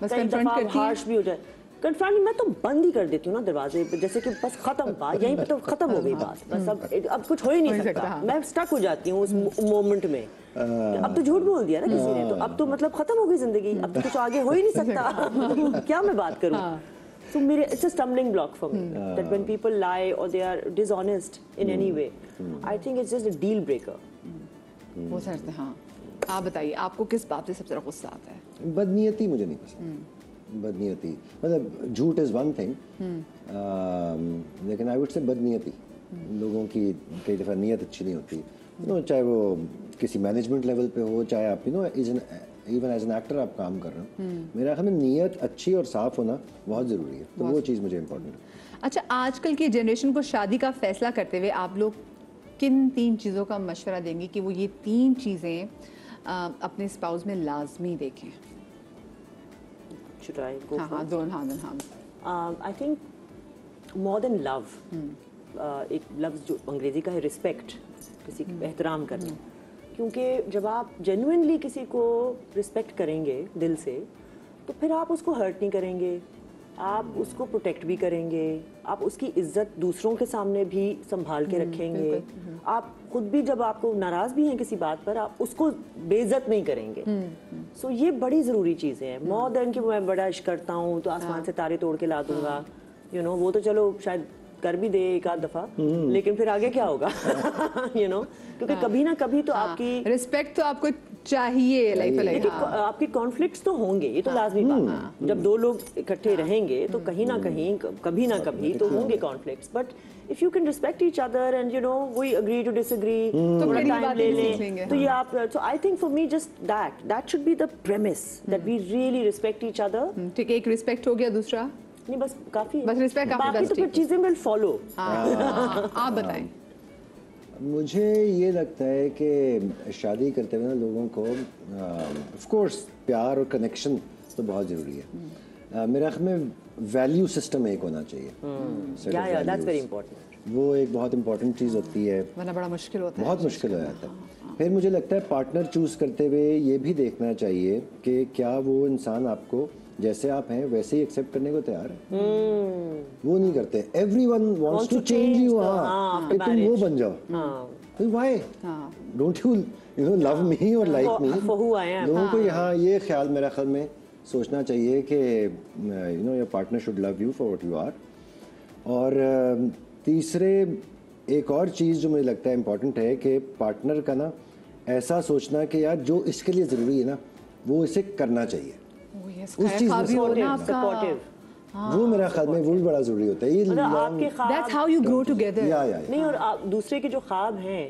S3: कई दफा हार्श भी हो जाए। कन्फ्रंट मैं तो बंद ही कर देती हूँ ना दरवाजे पे, जैसे कि बस खत्म बात, यहीं पे तो खत्म हो गई बात, बस अब कुछ हो ही नहीं सकता। मैं स्टक हो जाती हूँ उस मोमेंट में, अब तो झूठ बोल दिया ना किसी ने, तो अब तो मतलब खत्म हो गई जिंदगी, अब तो कुछ आगे हो ही नहीं सकता, क्या मैं बात करूँ। So मेरे it's a stumbling block for me that when people lie or they are dishonest in any way, I think it's just a deal breaker.
S1: वो सर, हाँ, आप बताइए आपको किस बात से सबसे ज़्यादा गुस्सा आता है?
S2: बदनीयती मुझे नहीं पसंद। बदनीयती मतलब झूठ इज़ वन थिंग, लेकिन आई वुड से बदनीयती, लोगों की कई दफ़ा नीयत अच्छी नहीं होती, चाहे वो किसी मैनेजमेंट लेवल पे हो, चाहे आप इवन एज एन एक्टर आप काम कर रहे हो, मेरा ख्याल में नीयत अच्छी और साफ होना बहुत ज़रूरी है, तो वो चीज़ मुझे इम्पोर्टेंट है।
S1: अच्छा, आजकल की जनरेशन को शादी का फैसला करते हुए आप लोग किन 3 चीज़ों का मशवरा देंगे कि वो ये 3 चीज़ें अपने स्पाउस में लाजमी देखें?
S3: Should I go
S1: हाँ,
S3: first? I think more than love, एक लफ्ज़ जो अंग्रेजी का है रिस्पेक्ट, किसी का एहतराम करना, क्योंकि जब आप जेन्युइनली किसी को रिस्पेक्ट करेंगे दिल से, तो फिर आप उसको हर्ट नहीं करेंगे, आप उसको प्रोटेक्ट भी करेंगे, आप उसकी इज्जत दूसरों के सामने भी संभाल के रखेंगे, आप खुद भी जब आपको नाराज भी हैं किसी बात पर आप उसको बेइज्जत नहीं करेंगे। सो ये बड़ी ज़रूरी चीज़ें हैं, मोर देन कि मैं बड़ा इश्क करता हूँ तो आसमान से तारे तोड़ के ला दूंगा, यू नो वो तो चलो शायद कर भी दे एक आध दफा, लेकिन फिर आगे क्या होगा यू नो, क्योंकि कभी ना कभी तो आपकी
S1: रिस्पेक्ट तो आपको चाहिए लाइफ में।
S3: लेकिन आपके कॉन्फ्लिक्ट्स तो होंगे, ये तो लाजमी बात है। जब दो लोग इकट्ठे रहेंगे तो कहीं ना कहीं कभी ना कभी तो होंगे conflicts, but if you can respect each other and you know we agree to disagree, थोड़ा टाइम ले लें, तो ये आप, so I think for me just that should be the premise that we really respect each other.
S1: ठीक है, एक respect हो गया, दूसरा
S3: नहीं बस काफी है,
S1: बस रिस्पेक्ट काफी,
S3: बाकी तो फिर चीजें विल फॉलो।
S1: आप बताएं।
S2: मुझे ये लगता है कि शादी करते हुए ना लोगों को ऑफ कोर्स प्यार और कनेक्शन तो बहुत ज़रूरी है। मेरे ख्याल में वैल्यू सिस्टम एक होना चाहिए।
S3: या दैट्स वेरी इंपॉर्टेंट।
S2: वो एक बहुत इंपॉर्टेंट चीज़ होती है,
S1: वरना बड़ा मुश्किल होता है,
S2: बहुत मुश्किल हो जाता है। फिर मुझे लगता है पार्टनर चूज़ करते हुए ये भी देखना चाहिए कि क्या वो इंसान आपको जैसे आप हैं वैसे ही एक्सेप्ट करने को तैयार है। वो नहीं करते, everyone wants to change you, कि तुम वो बन जाओ, तो why don't you know love me और लाइक मी। लोगों को यहाँ ये ख्याल मेरा ख्याल में सोचना चाहिए कि you know your partner should love you for what you are. और तीसरे एक और चीज़ जो मुझे लगता है इम्पोर्टेंट है कि पार्टनर का ना ऐसा सोचना कि यार जो इसके लिए ज़रूरी है ना वो इसे करना चाहिए, उस चीज़ में
S3: सपोर्टिव,
S2: वो मेरा ख्याल में वो भी बड़ा जरूरी होता है। ये
S3: आपके ख्वाब,
S1: That's how you grow together।
S3: नहीं, और आप दूसरे के जो ख्वाब हैं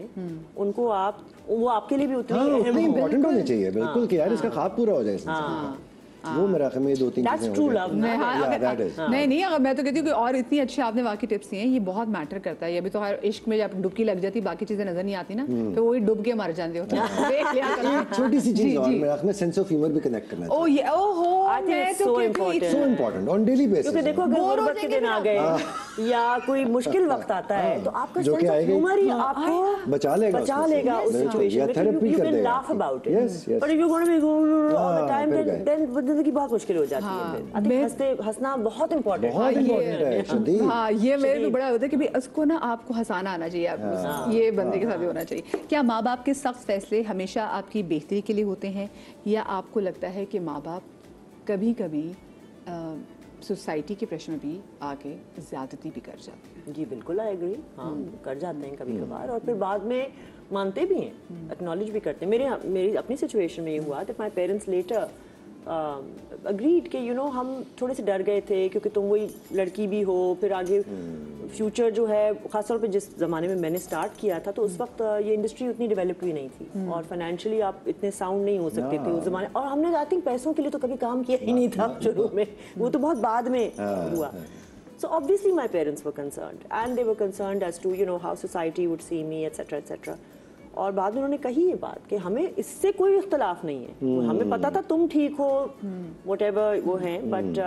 S3: उनको आप, वो आपके लिए भी उतनी
S2: इम्पोर्टेंट होने चाहिए बिल्कुल, कि यार इसका ख्वाब पूरा हो जाए। वो मेरा ख्याल में 2-3
S3: That's true love।
S1: नहीं, अगर मैं तो कहती हूँ कि और इतनी अच्छी आपने वाकई टिप्स दिए हैं, ये बहुत मैटर करता है। ये भी तो हर इश्क में जब डुबकी लग जाती, बाकी चीजें नजर नहीं आती ना, तो वही डूब के मर जाते हो। देख लिया
S2: एक छोटी सी चीज और मेरा ख्याल में सेंस ऑफ ह्यूमर भी कनेक्ट करना चाहिए।
S1: ओ ये ओहो, मैं तो
S3: so
S2: important on daily basis.
S3: क्योंकि देखो अगर गुर्बत के दिन आ गए या कोई मुश्किल वक्त आता है तो आपका
S2: जो
S3: सेंस ऑफ ह्यूमर ही आपको
S2: बचा लेगा
S3: उस सिचुएशन में।
S2: थेरेपी कर देगा,
S3: laugh about it, but if you gonna be all the time then जिंदगी बहुत मुश्किल हो जाती है। हंसना बहुत इम्पोर्टेंट
S2: है।
S1: हाँ, ये मेरे भी बड़ा होता है कि भाई उसको ना आपको हंसाना आना चाहिए, ये बंदे के साथ भी होना चाहिए। क्या माँ बाप के सख्त फैसले हमेशा आपकी बेहतरी के लिए होते हैं, या आपको लगता है कि माँ बाप कभी कभी सोसाइटी के प्रेशर में भी आके ज्यादती भी कर जाते हैं?
S3: जी बिल्कुल, आई एग्री। हाँ, कर जाते हैं कभी कभार, और फिर बाद में मानते भी हैं, एक्नॉलेज भी करते हैं। मेरी अपनी सिचुएशन में ये हुआ कि माई पेरेंट्स लेटर अग्रीड कि यू नो हम थोड़े से डर गए थे क्योंकि तुम वही लड़की भी हो, फिर आगे फ्यूचर जो है, खासतौर पे जिस ज़माने में मैंने स्टार्ट किया था तो उस वक्त ये इंडस्ट्री उतनी डेवलप हुई नहीं थी और फाइनेंशियली आप इतने साउंड नहीं हो सकते थे उस ज़माने, और हमने आई थिंक पैसों के लिए तो कभी काम किया ही नहीं था शुरू में, वो तो बहुत बाद में हुआ। So obviously my parents were concerned and they were concerned as to you know how society would see me etc etc। और बाद में उन्होंने कही ये बात कि हमें इससे कोई इख्तलाफ नहीं है, हमें पता था तुम ठीक हो व्हाटएवर वो हैं, बट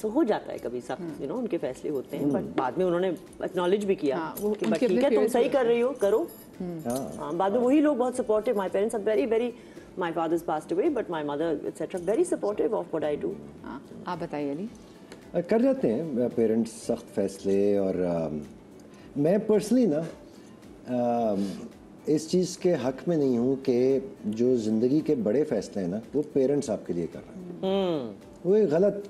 S3: सो हो जाता है कभी सख्त यू नो उनके फैसले होते हैं, बट बाद में उन्होंने एक्नॉलेज भी किया कि बट ठीक है तुम सही कर रही हो, करो। बाद में वही लोग बहुत supportive, my parents are very very, my father's passed away but my mother etcetera very supportive of what I do.
S1: आप बताइए अली।
S2: कर जाते हैं पेरेंट्स सख्त फैसले, और मैं पर्सनली ना इस चीज़ के हक में नहीं हूँ कि जो ज़िंदगी के बड़े फैसले हैं ना वो पेरेंट्स आपके लिए कर रहे हैं, वो एक गलत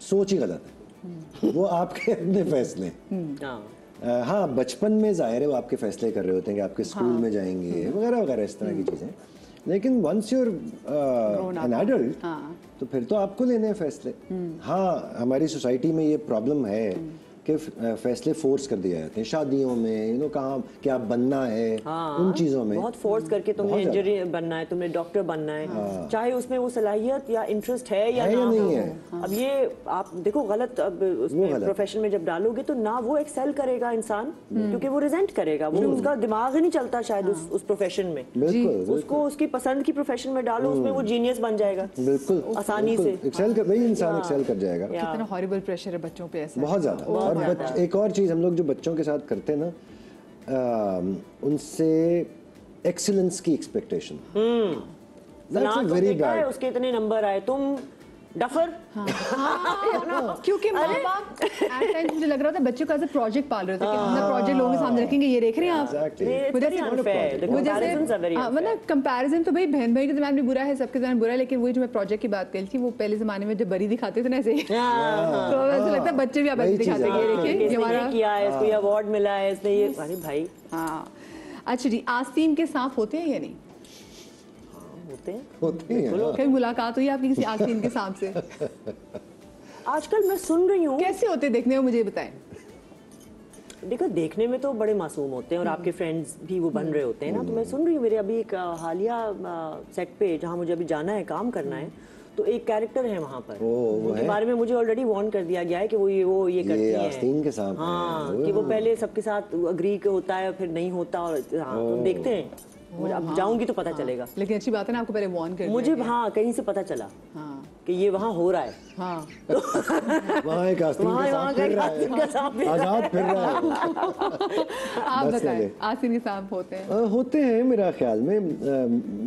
S2: सोच ही गलत है। वो आपके अपने फैसले हैं। हाँ, बचपन में जाहिर है वो आपके फैसले कर रहे होते हैं कि आपके स्कूल में जाएंगे वगैरह वगैरह इस तरह की चीज़ें, लेकिन वंस यूर एन एडल्ट तो फिर तो आपको लेने हैं फैसले। हाँ, हमारी सोसाइटी में ये प्रॉब्लम है कि फैसले फोर्स कर दिए जाते हैं शादियों में, यू नो कहाँ क्या बनना है, उन चीज़ों में
S3: बहुत फोर्स करके तुमने इंजीनियर बनना है, तुमने डॉक्टर बनना है, चाहे उसमें वो सलाहियत या इंटरेस्ट है या ना
S2: नहीं है।
S3: अब ये आप देखो गलत, अब उसमें प्रोफेशन में जब डालोगे तो ना वो एक्सेल करेगा इंसान, क्योंकि वो रिजेंट करेगा, वो उसका दिमाग ही नहीं चलता शायद उस प्रोफेशन में। उसको उसकी पसंद की प्रोफेशन में डालो, उसमें वो जीनियस बन जाएगा बिल्कुल आसानी से,
S2: एक्सेल कर वही इंसान एक्सेल कर जाएगा।
S1: कितना हॉरिबल प्रेशर है बच्चों पे ऐसा,
S2: बहुत ज़्यादा। एक और चीज़ हम लोग जो बच्चों के साथ करते हैं ना, उनसे एक्सीलेंस की एक्सपेक्टेशन,
S3: वेरी बैड, उसके इतने नंबर आए, तुम डफर।
S1: क्योंकि माँ बाप एट टाइम्स मुझे लग रहा था बच्चों को एज ए प्रोजेक्ट पाल रहे थे कि हमने प्रोजेक्ट लोगों के सामने रखेंगे, ये देख रहे हैं आप। मतलब कंपैरिजन तो भाई बहन भाई के दरमियान भी बुरा है, सबके दरमियान बुरा है, लेकिन वही जो मैं प्रोजेक्ट की बात करी थी वो पहले जमाने में जो बरी दिखाते थे ना ऐसे, तो ऐसा लगता है बच्चे भी आप ऐसे दिखाते हैं, देखिए ये हमारा
S3: किया है, इसको ये अवार्ड मिला है, इसने ये, अरे भाई।
S1: हाँ अच्छा जी, आस्तीन के सांप होते हैं या नहीं?
S2: होते हैं।
S1: कहीं मुलाकात हुई आपकी किसी आस्तीन के सांप से?
S3: आजकल मैं सुन रही हूँ।
S1: कैसे होते देखने में, मुझे बताएं।
S3: देखो देखने में तो बड़े मासूम होते हैं और आपके फ्रेंड्स भी वो बन रहे होते हैं ना, तो मैं सुन रही हूँ मेरे अभी एक हालिया सेट पे जहाँ मुझे अभी जाना है, काम करना है, तो एक कैरेक्टर है वहाँ पर, उनके बारे में मुझे ऑलरेडी वार्न कर दिया गया है कि वो ये करती है,
S2: आस्तीन के सांप।
S3: हाँ, कि वो पहले सबके साथ अग्री होता है फिर नहीं होता, और हाँ तो देखते हैं, अब जाऊंगी तो पता चलेगा।
S1: लेकिन अच्छी बात है ना, आपको पहले वार्न कर
S3: मुझे हाँ कहीं से पता चला कि ये वहाँ हो रहा है।
S1: हाँ
S2: वहाँ एक आस्तीन का सांप फिर रहा है, आजाद फिर रहा है।
S1: आप बताएं, आस्तीन के सांप होते हैं?
S2: होते हैं मेरा ख्याल में,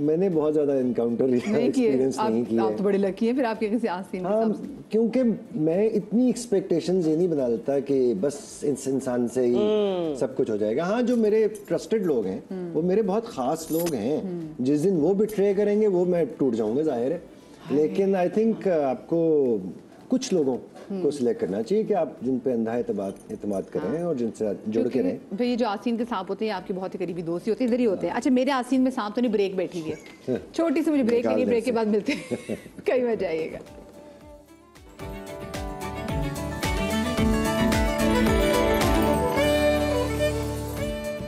S2: मैंने बहुत ज्यादा इनकाउंटर एक्सपीरियंस नहीं किया।
S1: आप तो बड़े लकी हैं फिर, आपके किसी आस्तीन के सांप से।
S2: क्योंकि मैं इतनी एक्सपेक्टेशंस ये नहीं बना लेता कि बस इस इंसान से ही सब कुछ हो जाएगा। हाँ, जो मेरे ट्रस्टेड लोग हैं वो मेरे बहुत खास लोग हैं, जिस दिन वो बिट्रे करेंगे वो मैं टूट जाऊंगा, जाहिर है। लेकिन आई थिंक आपको कुछ लोगों को सिलेक्ट करना चाहिए कि आप जिन पे अंधा एतमाद करें और जिनसे जुड़ के रहें।
S1: भाई ये जो आस्तीन के सांप होते हैं आपकी बहुत ही करीबी दोस्ती होती है, इधर ही होते हैं। अच्छा, मेरे आस्तीन में सांप तो नहीं, ब्रेक बैठी है छोटी सी, मुझे ब्रेक लेनी, ब्रेक के बाद मिलते हैं कई बार जाइएगा।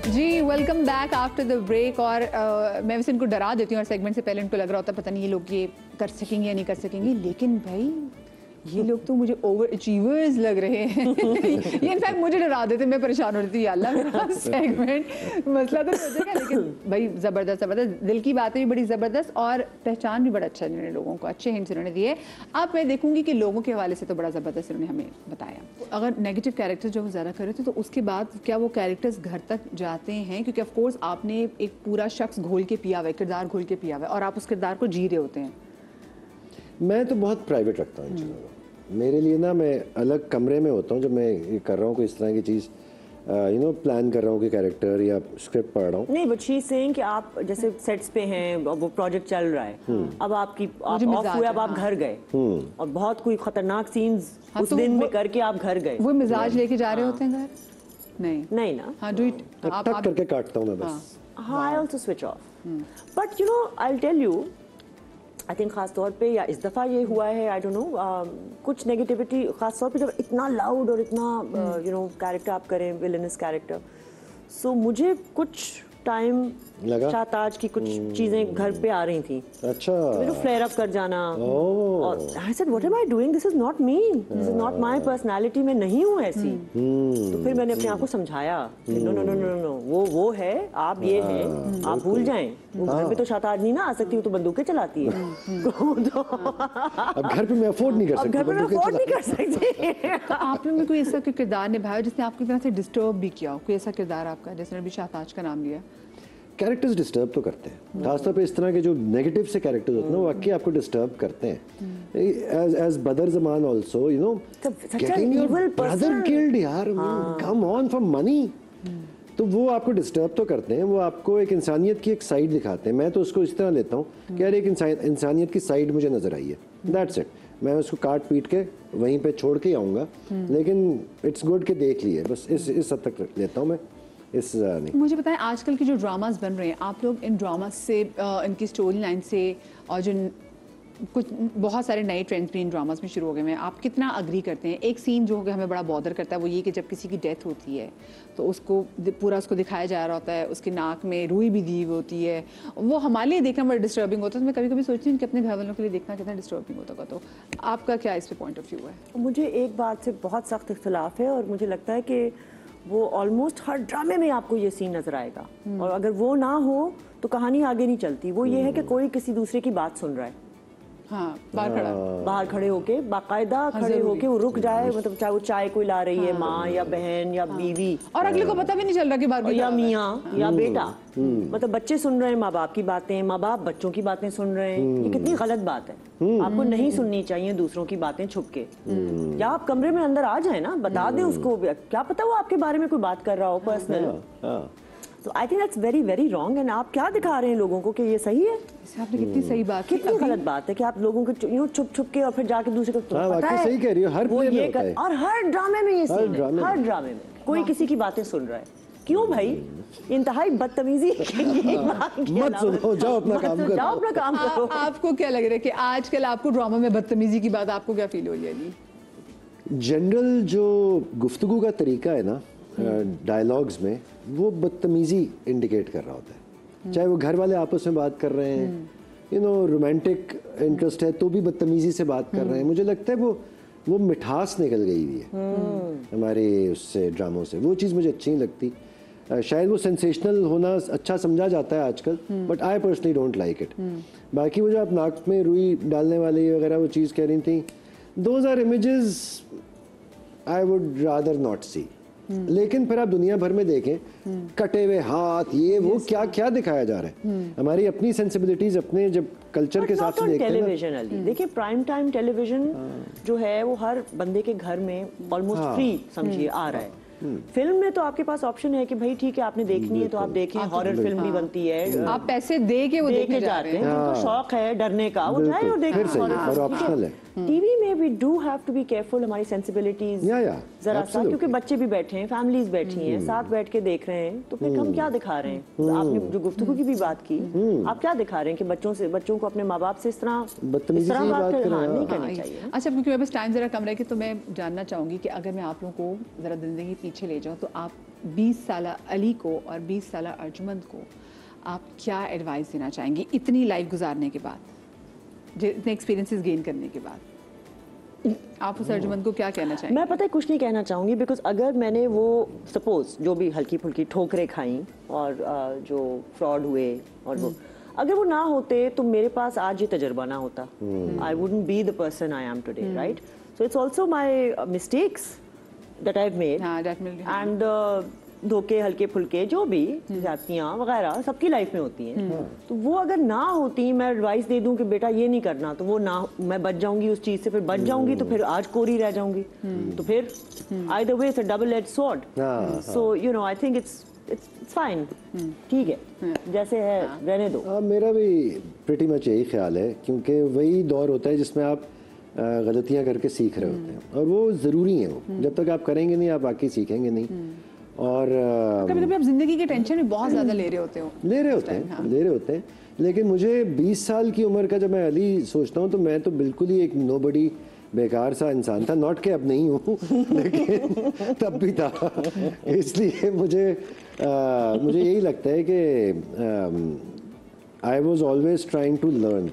S1: जी welcome back after the break. और मैं वैसे इनको डरा देती हूँ और सेगमेंट से पहले इनको लग रहा होता है पता नहीं ये लोग ये कर सकेंगे या नहीं कर सकेंगे, लेकिन भाई ये लोग तो मुझे ओवर अचीवर्स लग रहे हैं ये इनफैक्ट मुझे डरा देते, मैं परेशान हो रही थी, अल्लाह मेरा सेगमेंट मसला तो सोचेगा, लेकिन भाई ज़बरदस्त ज़बरदस्त, दिल की बातें भी बड़ी ज़बरदस्त और पहचान भी बड़ा अच्छा इन्होंने लोगों को, अच्छे हिंट्स इन्होंने दिए। अब मैं देखूंगी कि लोगों के हवाले से तो बड़ा ज़बरदस्त इन्होंने हमें बताया। अगर नेगेटिव कैरेक्टर जो ज़्यादा कर रहे थे तो उसके बाद क्या वो कैरेक्टर्स घर तक जाते हैं? क्योंकि ऑफकोर्स आपने एक पूरा शख्स घोल के पिया हुआ है, किरदार घोल के पिया हुआ है और आप उस किरदार को जी रहे होते हैं।
S2: मैं तो बहुत प्राइवेट रखता हूँ इन चीज़ों को। मेरे लिए ना, मैं अलग कमरे में होता हूँ जब मैं ये कर रहा हूँ कोई इस तरह की चीज़, प्लान कर रहा हूँ कि कैरेक्टर या स्क्रिप्ट पढ़ रहा हूँ।
S3: नहीं, बट शी इज सेइंग कि आप जैसे सेट्स पे हैं, वो प्रोजेक्ट चल रहा है, अब आप ऑफ हुए, अब आप घर गए और बहुत कोई खतरनाक सीन्स उस दिन में करके आप घर गए,
S1: वो मिजाज लेके जा रहे होते हैं घर? नहीं
S3: ना।
S1: हाँ, डू इट
S2: आप करके काटता हूँ मैं बस।
S3: हाँ, I also switch off, but I tell you, I think खास तौर पे या इस दफ़ा ये हुआ है, आई डोंट नो, कुछ नेगेटिविटी खास तौर पे जब इतना लाउड और इतना कैरेक्टर आप करें, विलेनस कैरेक्टर, सो मुझे कुछ टाइम शाहताज की कुछ चीजें घर पे आ रही थी।
S2: अच्छा,
S3: मेरे फ्लेयर अप कर जाना, और I said what am I doing, this is not me, this is not my personality, मैं नहीं हूँ ऐसी। तो फिर मैंने अपने आप को समझाया no no no no no, वो है, आप ये हैं, आप भूल जाएं, घर पे तो शाहताज नहीं ना आ सकती, वो तो बंदूकें चलाती है।
S2: अब घर पे मैं अफोर्ड नहीं कर सकती,
S3: घर पे मैं अफोर्ड नहीं कर सकती।
S1: आपने में कोई ऐसा किरदार निभाया जिसने आपकी तरह से डिस्टर्ब भी किया हो? कोई ऐसा किरदार आपका जिसने अभी शाहताज का नाम लिया?
S2: कैरेक्टर्स डिस्टर्ब तो करते हैं, खासतौर पे इस तरह के जो नेगेटिव से कैरेक्टर्स होते हैं वो वाकई आपको डिस्टर्ब करते हैं। एज बदर Zaman also, getting your brother killed, यार, कम ऑन, फॉर मनी, तो वो आपको डिस्टर्ब तो करते हैं, वो आपको एक इंसानियत की एक साइड दिखाते हैं। मैं तो उसको इस तरह लेता हूँ कि यार एक इंसानियत की साइड मुझे नजर आई है, दैट्स इट। मैं उसको काट पीट के वहीं पे छोड़ के आऊँगा, लेकिन इट्स गुड कि देख लिए, बस इस हद तक लेता हूँ मैं। नहीं।
S1: मुझे बताएं, आजकल की जो ड्रामास बन रहे हैं, आप लोग इन ड्रामास से, इनकी स्टोरी लाइन से, और जो कुछ बहुत सारे नए ट्रेंड्स भी इन ड्रामास में शुरू हो गए हैं, आप कितना अग्री करते हैं? एक सीन जो हमें बड़ा बॉदर करता है वो ये कि जब किसी की डेथ होती है तो उसको पूरा उसको दिखाया जा रहा होता है, उसकी नाक में रुई भी दी होती है, वो हमारे लिए देखना बड़ा डिस्टर्बिंग होता है। तो मैं कभी कभी सोचती हूँ कि अपने घर वालों के लिए देखना कितना डिस्टर्बिंग होता होगा। तो आपका क्या इस पर पॉइंट ऑफ व्यू है?
S3: मुझे एक बात से बहुत सख्त इख्तिलाफ है, और मुझे लगता है कि वो ऑलमोस्ट हर ड्रामे में आपको ये सीन नजर आएगा, और अगर वो ना हो तो कहानी आगे नहीं चलती। वो ये है कि कोई किसी दूसरे की बात सुन रहा है,
S1: हाँ, बाहर
S3: खड़े होके बाकायदा खड़े होके वो रुक जाए, मतलब चाहे वो चाय कोई ला रही है, माँ या बहन या बीवी,
S1: और अगले को पता भी नहीं चल रहा कि बाहर
S3: या मियाँ या बेटा, मतलब बच्चे सुन रहे हैं माँ बाप की बातें, माँ बाप बच्चों की बातें सुन रहे हैं। ये कितनी गलत बात है। आपको नहीं सुननी चाहिए दूसरों की बातें छुप के। या आप कमरे में अंदर आ जाए ना, बता दें उसको, क्या पता वो आपके बारे में कोई बात कर रहा हो पर्सनल। तो आई think that's very very wrong. And आप क्या दिखा रहे हैं लोगों को कि ये सही है?
S1: आपने कितनी सही बात की।
S3: कितनी गलत बात है कि आप लोगों को यूं छुप छुप के और फिर जाके दूसरे को पता है।
S2: सही कह रही हो, हर
S3: वो
S2: प्ले में
S3: ये
S2: होता है।
S3: और हर ड्रामे में ये सीन है, हर ड्रामे में कोई किसी की बातें सुन रहा है। क्यों भाई? इंतहाई बदतमीजी।
S2: मत सुनो, जाओ अपना काम करो।
S3: जाओ अपना काम करो।
S1: आपको क्या लग रहा है कि आजकल आपको ड्रामा में बदतमीजी की बात आपको क्या फील हो रही है?
S2: जनरल जो गुफ्तगू का तरीका है ना डायलॉग्स में, वो बदतमीजी इंडिकेट कर रहा होता है। चाहे वो घर वाले आपस में बात कर रहे हैं, रोमांटिक इंटरेस्ट है तो भी बदतमीजी से बात कर रहे हैं। मुझे लगता है वो मिठास निकल गई हुई है हमारे उससे ड्रामों से। वो चीज़ मुझे अच्छी नहीं लगती। शायद वो सेंसेशनल होना अच्छा समझा जाता है आजकल, but I personally don't like it. बाकी वो जो आप नाक में रुई डालने वाली वगैरह वो चीज़ कह रही थी, those are images I would rather not see. लेकिन फिर आप दुनिया भर में देखें, कटे हुए हाथ, ये वो क्या क्या दिखाया जा रहा है। हमारी अपनी सेंसिबिलिटीज अपने जब कल्चर के साथ देखते हैं
S3: टेलीविजन अली, देखिए प्राइम टाइम टेलीविजन जो है वो हर बंदे के घर में ऑलमोस्ट फ्री समझिए आ रहा है। फिल्म में तो आपके पास ऑप्शन है कि भाई ठीक है आपने देखनी है तो आप देखें, हॉरर फिल्म भी बनती है,
S1: आप पैसे दे के वो देखने
S3: जाते हैं, उनको शौक है डरने का, वो जाए और देखें।
S2: और ऑप्शनल है।
S3: टीवी में we do have to be careful, हमारी सेंसिबिलिटीज जरा सा, क्योंकि बच्चे भी बैठे हैं, फैमिलीज बैठी हैं, साथ बैठ के देख रहे हैं, तो फिर हम क्या दिखा रहे हैं? आपने जो गुफ्तगू की भी बात की, आप क्या दिखा रहे हैं कि बच्चों को अपने माँ बाप से इस तरह बात नहीं करनी चाहिए।
S1: अच्छा, क्योंकि मेरे पास टाइम जरा कम रहे, तो मैं जानना चाहूंगी कि अगर मैं आप लोगों को जरा जिंदगी पीछे ले जाऊं, तो आप 20 साल अली को और 20 साल अर्जुमंद को आप क्या एडवाइस देना चाहेंगी इतनी लाइफ गुजारने के बाद, इतने एक्सपीरियंसेस गेन करने के बाद? आप उस अर्जुमंद को क्या कहना चाहेंगे?
S3: मैं पता है कुछ नहीं कहना चाहूँगी, बिकॉज अगर मैंने वो सपोज जो भी हल्की फुल्की ठोकरें खाई और जो फ्रॉड हुए और वो अगर वो ना होते तो मेरे पास आज ये तजर्बा ना होता। I wouldn't be the person I am today, right? So it's also my mistakes that I have made, and धोखे हल्के फुल्के जो भी जातियाँ वगैरह सबकी लाइफ में होती हैं। तो वो अगर ना होती, मैं एडवाइस दे दूं कि बेटा ये नहीं करना, तो वो ना, मैं बच जाऊंगी उस चीज से, फिर बच जाऊंगी तो फिर आज कोरी रह जाऊंगी। तो फिर either way it's a double edge sword. So you know I think it's fine, ठीक है जैसे है रहने दो।
S2: मेरा भी प्रीटी मच यही ख्याल है, क्योंकि वही दौर होता है जिसमें आप गलतियां करके सीख रहे होते हैं, और वो ज़रूरी है। वो जब तक आप करेंगे नहीं आप बाकी सीखेंगे नहीं। और
S1: कभी-कभी आप जिंदगी के टेंशन भी बहुत ज्यादा ले रहे होते हैं। लेकिन मुझे 20 साल की उम्र का जब मैं अली सोचता हूँ, तो मैं तो बिल्कुल ही एक नोबडी बेकार सा इंसान था। नॉट के अब नहीं हूँ, लेकिन तब भी था। इसलिए मुझे यही लगता है कि I was always trying to learn.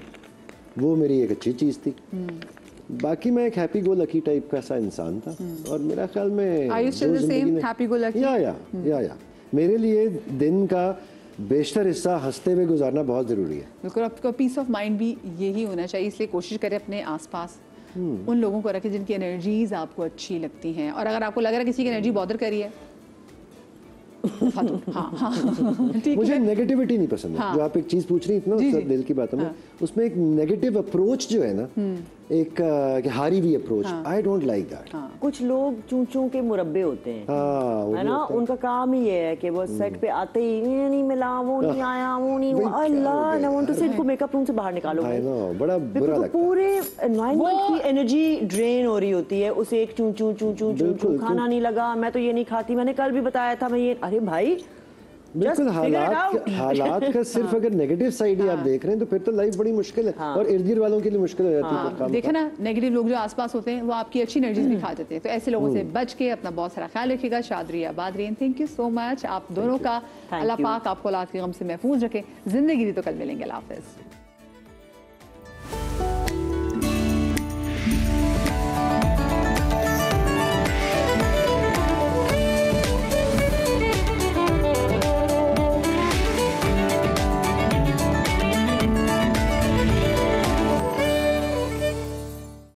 S1: वो मेरी एक अच्छी चीज़ थी। बाकी मैं एक हैप्पी गो लकी टाइप का सा इंसान था, और मेरा ख्याल में या मेरे लिए दिन का बेशतर हिस्सा हंसते हुए गुजारना बहुत ज़रूरी है। बिल्कुल, आपका पीस ऑफ माइंड भी यही होना चाहिए, इसलिए कोशिश करें अपने आसपास उन लोगों को रखें जिनकी एनर्जीज आपको अच्छी लगती हैं, और अगर आपको लग रहा है किसी की एनर्जी बॉदर कर रही है,
S2: मुझे नेगेटिविटी नहीं पसंद है। जो आप एक चीज पूछ रही इतना दिल की बातों में, उसमें एक नेगेटिव अप्रोच जो है ना, एक हारी हुई approach, I don't like that.
S3: कुछ लोग चूचू के मुरब्बे होते हैं, है ना, उनका काम ही ये है कि वो सेट पे आते ही ये नहीं मिला, वो नहीं आया, वो नहीं, अल्लाह ना, वांट टू से इनको मेकअप रूम से बाहर निकालो।
S2: आई नो, बड़ा बुरा लगता है।
S3: पूरे एनवायरनमेंट की एनर्जी ड्रेन हो रही होती है, उसे एक चूचू खाना नहीं लगा, मैं तो ये नहीं खाती, मैंने कल भी बताया था मैं ये, अरे भाई
S2: बिल्कुल हालात का सिर्फ अगर नेगेटिव साइड ही आप देख रहे हैं, तो फिर तो लाइफ बड़ी मुश्किल है, और इर्द गिर्द वालों के लिए मुश्किल हो जाती है।
S1: देखा ना, नेगेटिव लोग जो आसपास होते हैं वो आपकी अच्छी एनर्जीज भी खा जाते हैं, तो ऐसे लोगों से बच के अपना बहुत सारा ख्याल रखिएगा। शादरी आबादरीन, थैंक यू सो मच आप दोनों का। अल्लाह पाक आपको औलाद के गम से महफूज रखे। जिंदगी दी तो कल मिलेंगे। अल्लाह हाफिज़।